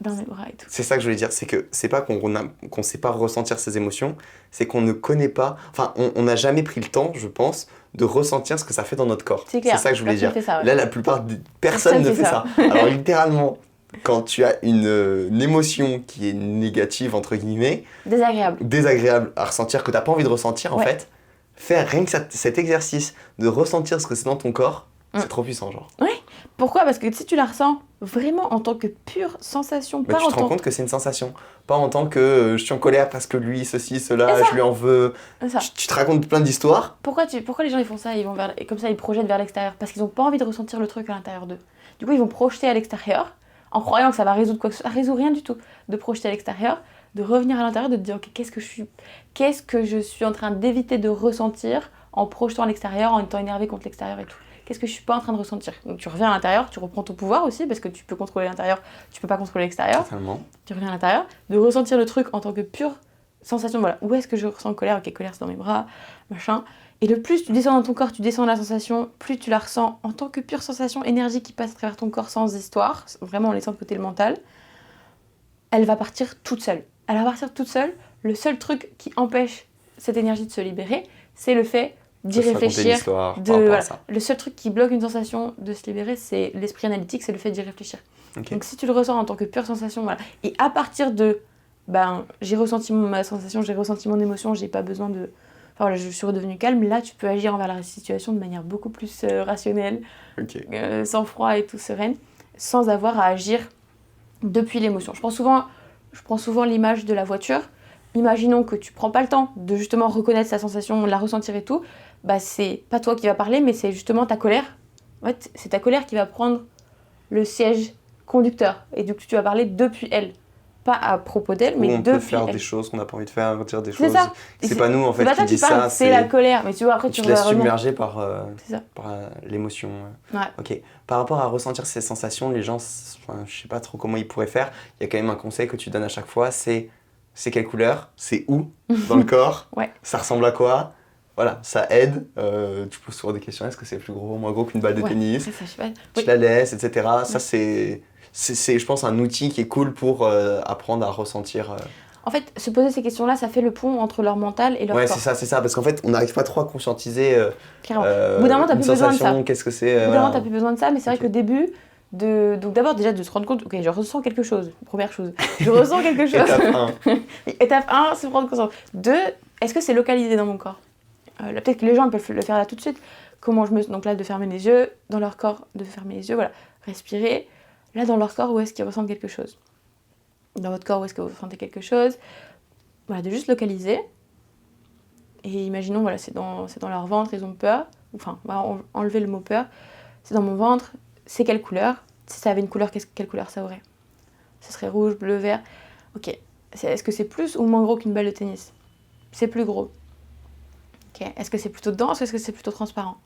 dans les bras et tout. C'est ça que je voulais dire, c'est que c'est pas qu'on sait pas ressentir ses émotions, c'est qu'on ne connaît pas, enfin, on n'a jamais pris le temps, je pense, de ressentir ce que ça fait dans notre corps. C'est clair. C'est ça que je voulais dire. Ça, ouais. Là, la plupart des personnes ne fait ça. Alors littéralement, quand tu as une émotion qui est négative, entre guillemets, désagréable à ressentir, que tu n'as pas envie de ressentir, en fait, faire rien que cet exercice de ressentir ce que c'est dans ton corps, c'est trop puissant, genre. Ouais. Pourquoi? Parce que si tu la ressens vraiment en tant que pure sensation, tu te rends compte que c'est une sensation. Pas en tant que je suis en colère parce que lui, ceci, cela, je lui en veux. Tu te racontes plein d'histoires. Pourquoi les gens ils font ça, et comme ça ils projettent vers l'extérieur? Parce qu'ils n'ont pas envie de ressentir le truc à l'intérieur d'eux. Du coup, ils vont projeter à l'extérieur en croyant que ça va résoudre quoi que ce soit. Ça résout rien du tout. De projeter à l'extérieur, de revenir à l'intérieur, de te dire ok, qu'est-ce que je suis en train d'éviter de ressentir en projetant à l'extérieur, en étant énervé contre l'extérieur et tout. Qu'est-ce que je suis pas en train de ressentir? Donc tu reviens à l'intérieur, tu reprends ton pouvoir aussi, parce que tu peux contrôler l'intérieur, tu peux pas contrôler l'extérieur. Totalement. Tu reviens à l'intérieur, de ressentir le truc en tant que pure sensation. Voilà, où est-ce que je ressens colère? Ok, colère c'est dans mes bras, machin. Et le plus tu descends dans ton corps, tu descends la sensation, plus tu la ressens en tant que pure sensation, énergie qui passe à travers ton corps sans histoire, vraiment en laissant de côté le mental, elle va partir toute seule. Elle va partir toute seule. Le seul truc qui empêche cette énergie de se libérer, c'est le fait d'y réfléchir. Le seul truc qui bloque une sensation de se libérer, c'est l'esprit analytique, c'est le fait d'y réfléchir. Donc si tu le ressens en tant que pure sensation, voilà. Et à partir de, j'ai ressenti ma sensation, j'ai ressenti mon émotion, j'ai pas besoin de... Enfin voilà, je suis redevenue calme, là tu peux agir envers la situation de manière beaucoup plus rationnelle, sans froid et tout, sereine, sans avoir à agir depuis l'émotion. Je prends souvent l'image de la voiture. Imaginons que tu prends pas le temps de justement reconnaître sa sensation, la ressentir et tout, c'est pas toi qui va parler, mais c'est justement ta colère. En fait, c'est ta colère qui va prendre le siège conducteur. Et du coup, tu vas parler depuis elle. Pas à propos d'elle, mais depuis elle. On peut faire des choses qu'on n'a pas envie de faire, dire des choses. C'est ça. C'est pas nous, en fait, qui dit ça. C'est la colère. Mais tu vois, après, tu te laisses submerger par l'émotion. Ouais. Ok. Par rapport à ressentir ces sensations, les gens, je sais pas trop comment ils pourraient faire. Il y a quand même un conseil que tu donnes à chaque fois, c'est quelle couleur, c'est où dans le corps, ça ressemble à quoi. Voilà, ça aide. Tu poses souvent des questions. Est-ce que c'est plus gros, moins gros qu'une balle de tennis? Ça, je sais pas. Tu la laisses, etc. Ça, c'est, je pense, un outil qui est cool pour apprendre à ressentir. En fait, se poser ces questions-là, ça fait le pont entre leur mental et leur corps. Ouais, c'est ça. Parce qu'en fait, on n'arrive pas trop à conscientiser au bout d'un moment, t'as plus besoin de ça. Qu'est-ce que c'est. Au bout d'un moment, t'as plus besoin de ça. Mais c'est vrai qu'au début, donc d'abord, déjà, de se rendre compte, ok, je ressens quelque chose. Première chose. Je ressens quelque chose. Étape 1. Étape 1, se prendre conscience. 2, est-ce que c'est localisé dans mon corps? Là, peut-être que les gens peuvent le faire là tout de suite. Donc là, de fermer les yeux, dans leur corps, de fermer les yeux, voilà. Respirer. Là, dans leur corps, où est-ce qu'ils ressentent quelque chose? Dans votre corps, où est-ce que vous ressentez quelque chose? Voilà, de juste localiser. Et imaginons, voilà, c'est dans leur ventre, ils ont peur. Enfin, on va enlever le mot peur. C'est dans mon ventre. C'est quelle couleur? Si ça avait une couleur, quelle couleur ça aurait? Ce serait rouge, bleu, vert. Ok. Est-ce que c'est plus ou moins gros qu'une balle de tennis? C'est plus gros. Ok. Est-ce que c'est plutôt dense ou est-ce que c'est plutôt transparent?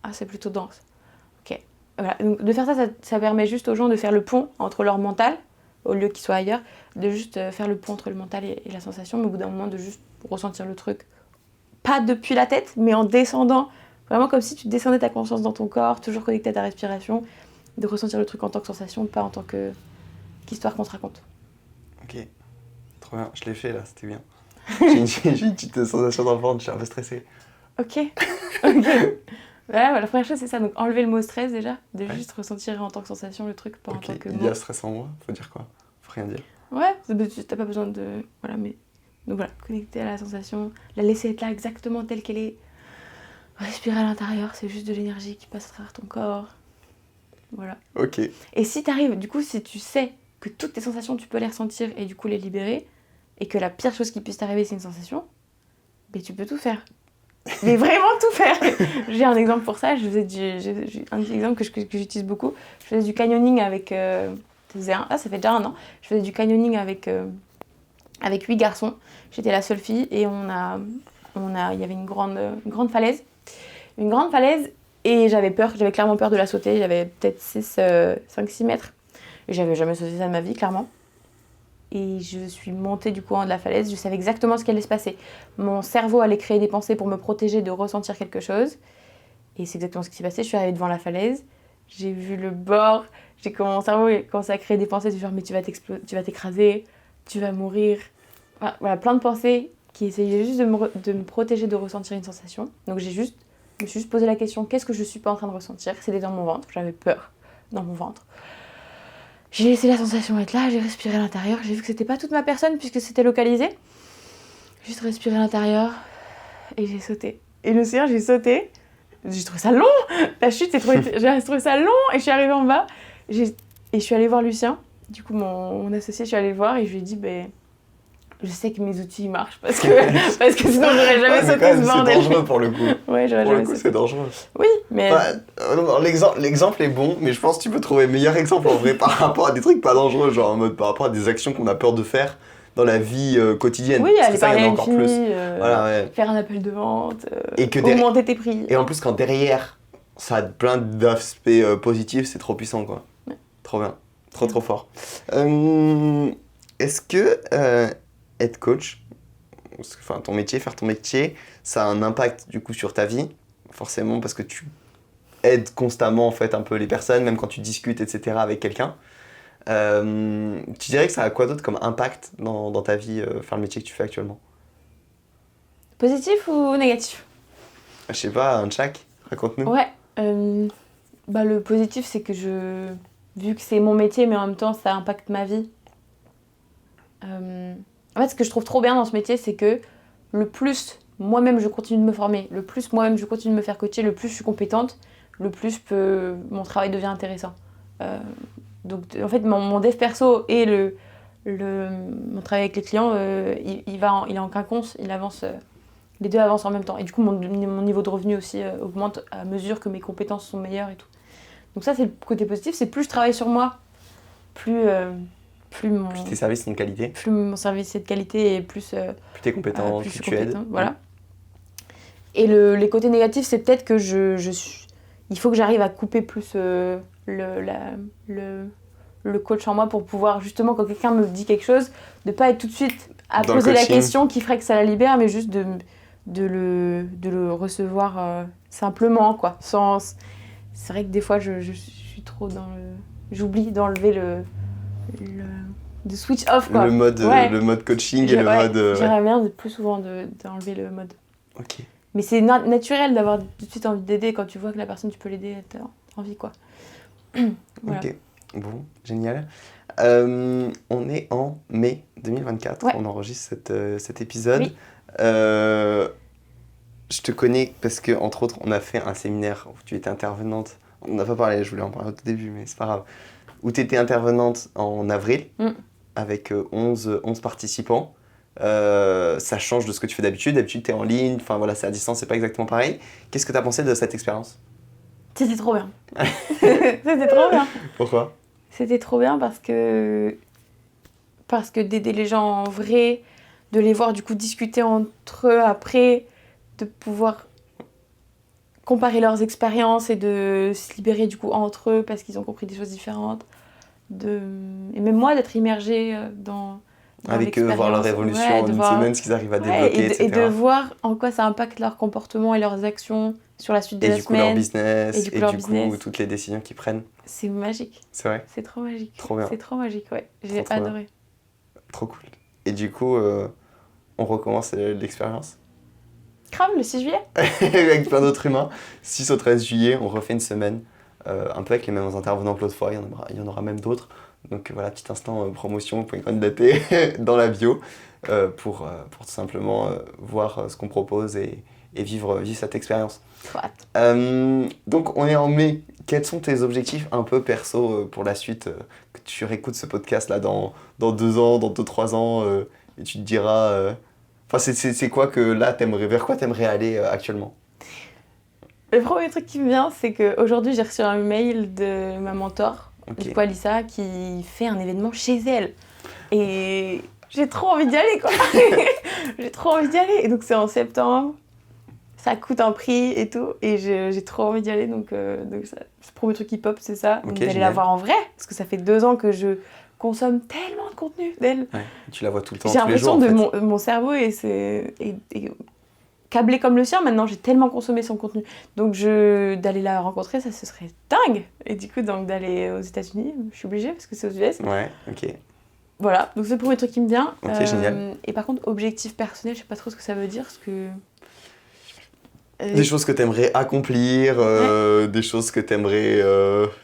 Ah, c'est plutôt dense. Ok. Voilà. Donc, de faire ça permet juste aux gens de faire le pont entre leur mental, au lieu qu'il soit ailleurs, de juste faire le pont entre le mental et la sensation, mais au bout d'un moment de juste ressentir le truc, pas depuis la tête, mais en descendant, vraiment comme si tu descendais ta conscience dans ton corps, toujours connecté à ta respiration, de ressentir le truc en tant que sensation, pas en tant qu'histoire qu'on te raconte. Ok, trop bien, je l'ai fait là, c'était bien. J'ai une petite sensation dans le ventre, je suis un peu stressé. Ok, ok. Voilà, la première chose c'est ça, donc enlever le mot stress déjà, de juste ressentir en tant que sensation le truc, pas en tant que il y a stress en moi, faut dire quoi? Faut rien dire. Ouais, t'as pas besoin de... Voilà, mais... Donc voilà, connecter à la sensation, la laisser être là exactement telle qu'elle est. Respirer à l'intérieur, c'est juste de l'énergie qui passe à travers ton corps. Voilà. Ok. Et si t'arrives, du coup, si tu sais que toutes tes sensations, tu peux les ressentir et du coup les libérer, et que la pire chose qui puisse t'arriver, c'est une sensation, mais tu peux tout faire. Mais vraiment tout faire. J'ai un exemple pour ça, j'ai un exemple que j'utilise beaucoup. Je faisais du canyoning avec... ça fait déjà 1 an. Je faisais du canyoning avec 8 garçons. J'étais la seule fille et il y avait une grande falaise. Une grande falaise et j'avais clairement peur de la sauter. J'avais peut-être 5-6 mètres. Et j'avais jamais sauté ça de ma vie, clairement. Et je suis montée du coup en haut de la falaise. Je savais exactement ce qui allait se passer. Mon cerveau allait créer des pensées pour me protéger de ressentir quelque chose. Et c'est exactement ce qui s'est passé. Je suis arrivée devant la falaise. J'ai vu le bord. Mon cerveau a commencé à créer des pensées du genre mais tu vas t'écraser, tu vas mourir. Voilà, plein de pensées qui essayaient juste de me protéger de ressentir une sensation. Donc je me suis juste posé la question, qu'est-ce que je suis pas en train de ressentir? C'était dans mon ventre, j'avais peur dans mon ventre. J'ai laissé la sensation être là, j'ai respiré à l'intérieur, j'ai vu que c'était pas toute ma personne puisque c'était localisé. Juste respiré à l'intérieur et j'ai sauté. Et le soir, j'ai sauté, j'ai trouvé ça long, la chute, j'ai trouvé ça long et je suis arrivée en bas et je suis allée voir Lucien. Du coup, mon associé, je suis allée le voir et je lui ai dit, je sais que mes outils marchent parce que sinon j'aurais jamais sauté ce bordel. C'est dangereux pour le coup. Ouais, j'aurais jamais sauté. C'est dangereux. Oui, mais... L'exemple est bon, mais je pense que tu peux trouver meilleur exemple en vrai par rapport à des trucs pas dangereux, genre en mode par rapport à des actions qu'on a peur de faire dans la vie quotidienne. Oui, aller parler à une encore fille, plus. Voilà, ouais. faire un appel de vente, Et augmenter tes prix. Et en plus quand derrière, ça a plein d'aspects positifs, c'est trop puissant quoi. Ouais. Trop bien, trop fort. Est-ce que être coach, enfin faire ton métier, ça a un impact du coup sur ta vie, forcément parce que tu aides constamment en fait un peu les personnes, même quand tu discutes etc. avec quelqu'un. Tu dirais que ça a quoi d'autre comme impact dans ta vie, faire le métier que tu fais actuellement? Positif ou négatif? Je sais pas, un de chaque, raconte-nous. Ouais, le positif c'est que vu que c'est mon métier mais en même temps ça impacte ma vie. En fait, ce que je trouve trop bien dans ce métier, c'est que le plus moi-même je continue de me former, le plus moi-même je continue de me faire coacher, le plus je suis compétente, le plus mon travail devient intéressant. Donc en fait, mon dev perso et mon travail avec les clients, il est en quinconce, il avance, les deux avancent en même temps. Et du coup, mon niveau de revenu aussi augmente à mesure que mes compétences sont meilleures et tout. Donc ça, c'est le côté positif, c'est plus je travaille sur moi, plus tes services sont de qualité. Plus mon service est de qualité et plus t'es compétent, plus tu aides. Voilà. Et les côtés négatifs, c'est peut-être que il faut que j'arrive à couper plus le coach en moi pour pouvoir justement, quand quelqu'un me dit quelque chose, de pas être tout de suite à poser la question qui ferait que ça la libère, mais juste de le recevoir simplement, quoi. C'est vrai que des fois, je suis trop dans j'oublie d'enlever de switch off quoi. Le mode coaching et le mode... J'aimerais bien plus souvent d'enlever le mode. Ok. Mais c'est naturel d'avoir tout de suite envie d'aider quand tu vois que la personne tu peux l'aider, t'as envie quoi. Voilà. Ok, bon, génial. On est en mai 2024, on enregistre cet épisode. Oui. Je te connais parce que, entre autres, on a fait un séminaire où tu étais intervenante. On n'a pas parlé, je voulais en parler au tout début, mais c'est pas grave. Où tu étais intervenante en avril avec 11 participants. Ça change de ce que tu fais d'habitude. D'habitude, tu es en ligne, enfin voilà, c'est à distance, c'est pas exactement pareil. Qu'est-ce que tu as pensé de cette expérience? C'était trop bien. C'était trop bien. Pourquoi? C'était trop bien parce que d'aider les gens en vrai, de les voir du coup discuter entre eux après, de pouvoir comparer leurs expériences et de se libérer du coup entre eux parce qu'ils ont compris des choses différentes, et même moi d'être immergée dans avec eux, voir leur évolution en une semaine, ce qu'ils arrivent à débloquer, etc. Et de voir en quoi ça impacte leur comportement et leurs actions sur la suite de la semaine. Et du coup, toutes les décisions qu'ils prennent. C'est magique. C'est vrai. C'est trop magique. Trop bien. C'est trop magique, ouais. J'ai adoré. Trop cool. Et du coup, on recommence l'expérience. Grave, le 6 juillet. Avec plein d'autres humains. 6 au 13 juillet, on refait une semaine. Un peu avec les mêmes intervenants que l'autre fois, il y en aura même d'autres. Donc voilà, petit instant promotion, vous pouvez candidater dans la bio pour tout simplement voir ce qu'on propose et vivre cette expérience. Donc on est en mai. Quels sont tes objectifs un peu perso pour la suite que tu réécoutes ce podcast là dans 2 ans, dans 2-3 ans et tu te diras... c'est quoi que là, vers quoi t'aimerais aller actuellement? Le premier truc qui me vient, c'est qu'aujourd'hui, j'ai reçu un mail de ma mentor, du coup Alissa, qui fait un événement chez elle. Et j'ai trop envie d'y aller, quoi. J'ai trop envie d'y aller. Et donc, c'est en septembre. Ça coûte un prix et tout. Et j'ai trop envie d'y aller. Donc ça, le premier truc qui pop, c'est ça. Donc, d'aller la voir en vrai. Parce que ça fait 2 ans que je consomme tellement de contenu d'elle. Ouais, tu la vois tout le temps, j'ai tous les jours, l'impression de mon cerveau et câblé comme le sien, maintenant j'ai tellement consommé son contenu. Donc d'aller la rencontrer, ça ce serait dingue. Et du coup, donc d'aller aux États-Unis, je suis obligée parce que c'est aux US. Ouais, ok. Voilà, donc c'est le premier truc qui me vient. Ok, génial. Et par contre, objectif personnel, je sais pas trop ce que ça veut dire, parce que... Des choses que t'aimerais accomplir, des choses que t'aimerais...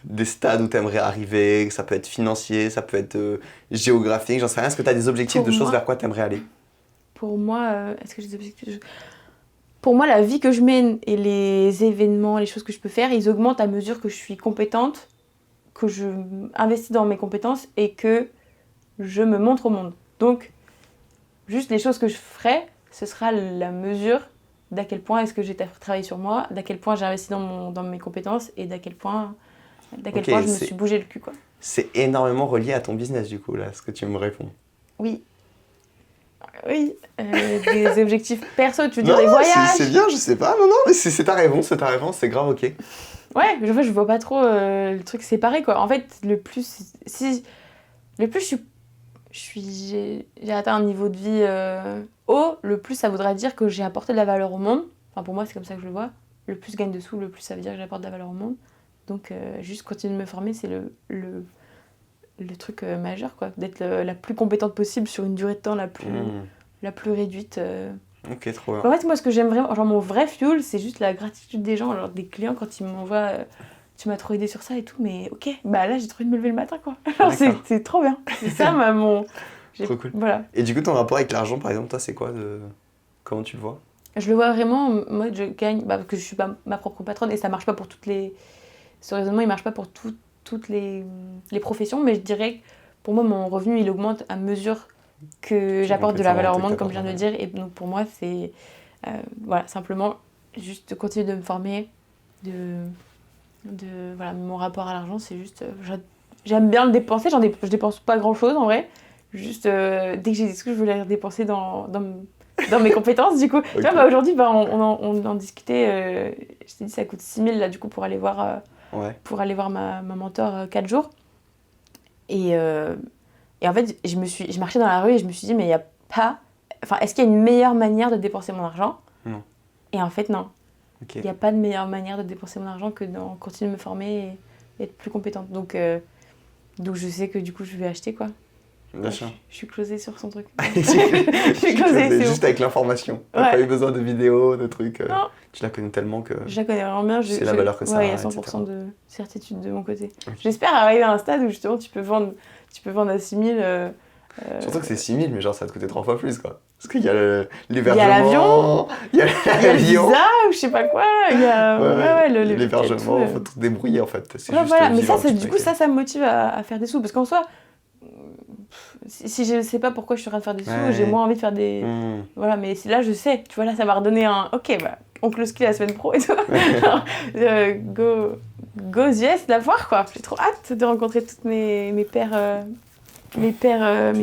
des stades où t'aimerais arriver, ça peut être financier, ça peut être géographique, j'en sais rien. Est-ce que t'as des objectifs de choses vers quoi t'aimerais aller? Pour moi, est-ce que j'ai des objectifs Pour moi, la vie que je mène et les événements, les choses que je peux faire, ils augmentent à mesure que je suis compétente, que je investis dans mes compétences et que je me montre au monde. Donc, juste les choses que je ferai, ce sera la mesure d'à quel point est-ce que j'ai travaillé sur moi, d'à quel point j'ai investi dans mes compétences et d'à quel point je me suis bougé le cul, quoi. C'est énormément relié à ton business, du coup, là, ce que tu me réponds. Oui. Oui, des objectifs perso, tu veux dire des voyages. C'est bien, je sais pas, non, mais c'est ta réponse, c'est grave, ok. Ouais, mais en fait, je vois pas trop le truc séparé, quoi. En fait, le plus j'ai atteint un niveau de vie haut, le plus ça voudra dire que j'ai apporté de la valeur au monde. Enfin, pour moi, c'est comme ça que je le vois. Le plus je gagne de sous, le plus ça veut dire que j'apporte de la valeur au monde. Donc, juste continuer de me former, c'est le truc majeur, quoi. D'être la plus compétente possible sur une durée de temps la plus réduite. Ok, trop bien. En fait, moi, ce que j'aime vraiment, genre mon vrai fuel, c'est juste la gratitude des gens, genre des clients quand ils m'envoient tu m'as trop aidé sur ça et tout, mais ok, bah là j'ai trop envie de me lever le matin, quoi. Alors, c'est trop bien. C'est ça, trop cool. Voilà. Et du coup, ton rapport avec l'argent, par exemple, toi, c'est quoi comment tu le vois? Je le vois vraiment, moi, je gagne, parce que je suis pas ma propre patronne et ça marche pas pour toutes les. Ce raisonnement, il marche pas pour toutes les professions, mais je dirais que pour moi, mon revenu, il augmente à mesure que j'apporte de la valeur au monde, comme je viens de le dire. Et donc, pour moi, c'est voilà, simplement juste de continuer de me former, voilà, mon rapport à l'argent, c'est juste... j'aime bien le dépenser, je dépense pas grand-chose, en vrai. Juste, dès que j'ai des sous, je voulais les dépenser dans mes compétences, du coup. Okay. Tu vois, aujourd'hui, on en discutait, je t'ai dit, ça coûte 6 000, là, du coup, pour aller voir ma mentor 4 jours. Et en fait, je marchais dans la rue et je me suis dit, mais il y a pas... Enfin, est-ce qu'il y a une meilleure manière de dépenser mon argent? Non. Et en fait, non. Okay. Il n'y a pas de meilleure manière de dépenser mon argent que de continuer de me former et être plus compétente. Donc je sais que du coup, je vais acheter, quoi. Bien sûr. Je suis closée sur son truc. Je suis closée, c'est juste avec l'information. Tu n'as pas eu besoin de vidéos, de trucs. Tu la connais tellement que... Je la connais vraiment bien. C'est la valeur que ça a, il y a 100% de certitude de mon côté. Okay. J'espère arriver à un stade où justement tu peux vendre à 6 000... Surtout que c'est 6 000, mais genre ça va te coûter 3 fois plus, quoi. Parce qu'il y a l'hébergement, il y a le visa ou je sais pas quoi, il y a l'hébergement, il faut tout débrouiller en fait. C'est juste voilà, mais ça, du coup, ça me motive à faire des sous. Parce qu'en soi, si je sais pas pourquoi je suis en train de faire des sous, j'ai moins envie de faire des... Voilà, mais là, je sais. Tu vois, là, ça m'a redonné un... Ok, bah, on close la semaine pro et tout. Go aux US, la voir, quoi. J'ai trop hâte de rencontrer toutes mes pairs... mes pairs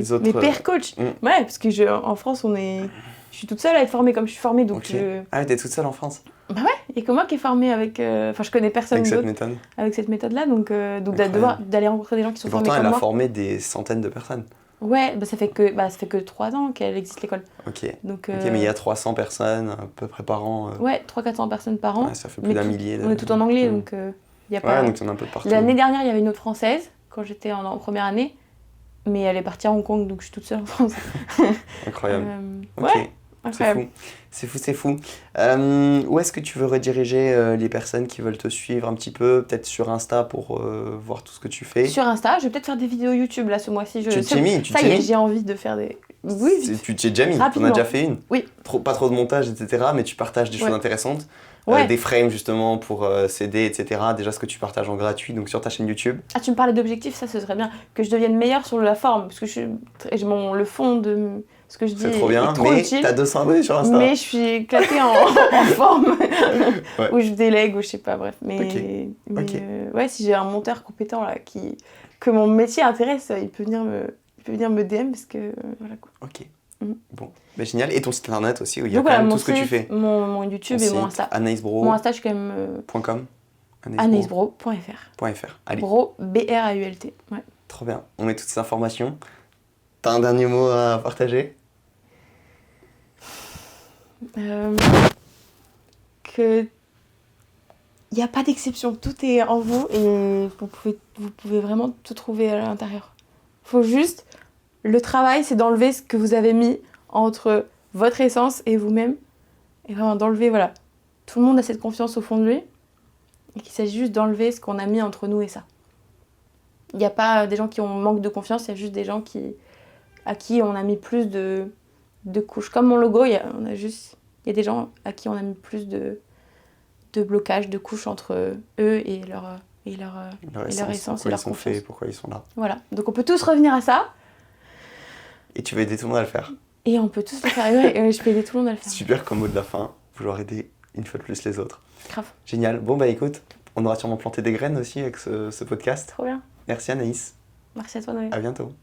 coachs. Ouais, parce que en France, je suis toute seule à être formée comme je suis formée. Donc Ah, t'es toute seule en France? Bah ouais, Il y a que moi qui est formée avec... Enfin, je connais personne Avec cette d'autre méthode. avec cette méthode-là. Donc Incroyable. d'aller rencontrer des gens qui sont Et formés pourtant, elle comme a moi. formé des centaines de personnes. Ouais, ça fait que 3 ans qu'elle existe l'école. Ok. Donc, Ok, mais il y a 300 personnes à peu près par an. Ouais, 300-400 personnes par an. Ouais, ça fait plus d'un millier. On est tout en anglais, Mm. donc il y a pas... Ouais, donc il y en a un peu de partout. L'année dernière, il y avait une autre française, quand j'étais en première année. Mais elle est partie à Hong Kong, donc je suis toute seule en France. Incroyable. Ok. Ouais, incroyable. C'est fou. Où est-ce que tu veux rediriger les personnes qui veulent te suivre un petit peu, peut-être sur Insta pour voir tout ce que tu fais? Sur Insta, je vais peut-être faire des vidéos YouTube là ce mois-ci. Tu t'y es mis, Ça y est, j'ai envie de faire des... Oui, vite. Tu t'y es déjà mis, Rapidement. t'en as déjà fait une. Oui. Pas trop de montage, etc. Mais tu partages des choses intéressantes. Ouais. Des frames justement pour s'aider, etc. Déjà ce que tu partages en gratuit, donc sur ta chaîne YouTube. Ah, tu me parlais d'objectifs, ça ce serait bien. Que je devienne meilleure sur la forme, parce que le fond de ce que je dis C'est trop bien, est trop mais utile. t'as 200 abonnés sur Insta. Mais je suis éclatée en forme, Ouais. où je délègue, ou je sais pas, bref. Mais, Ok. Ouais, si j'ai un monteur compétent là, que mon métier intéresse, il peut venir me DM, parce que voilà quoi. Ok. Mm. Bon, bah, génial. Et ton site internet aussi, où il y a Donc quand voilà, même mon tout ce que tu site, fais. mon YouTube et mon Insta. Anaïsbro.com. Mon Insta, je suis quand même anaïsbro.fr. Allez, Bro, B-R-A-U-L-T. Ouais. trop bien. On met toutes ces informations. T'as un dernier mot à partager? Que il n'y a pas d'exception, tout est en vous et vous pouvez vraiment tout trouver à l'intérieur. Faut juste, le travail, c'est d'enlever ce que vous avez mis entre votre essence et vous-même, et vraiment d'enlever, voilà. Tout le monde a cette confiance au fond de lui, et qu'il s'agit juste d'enlever ce qu'on a mis entre nous et ça. Il n'y a pas des gens qui ont manque de confiance, il y a juste des gens à qui on a mis plus de couches. Comme mon logo, il y a des gens à qui on a mis plus de blocage, de couches entre eux et leur essence et leur confiance. Pourquoi ils sont là. Voilà, donc on peut tous revenir à ça. Et tu veux aider tout le monde à le faire. Et on peut tous le faire. Ouais, je peux aider tout le monde à le faire. Super comme mot de la fin, vouloir aider une fois de plus les autres. Grave. Génial. Bon bah écoute, on aura sûrement planté des graines aussi avec ce podcast. Trop bien. Merci Anaïs. Merci à toi, Noé. À bientôt.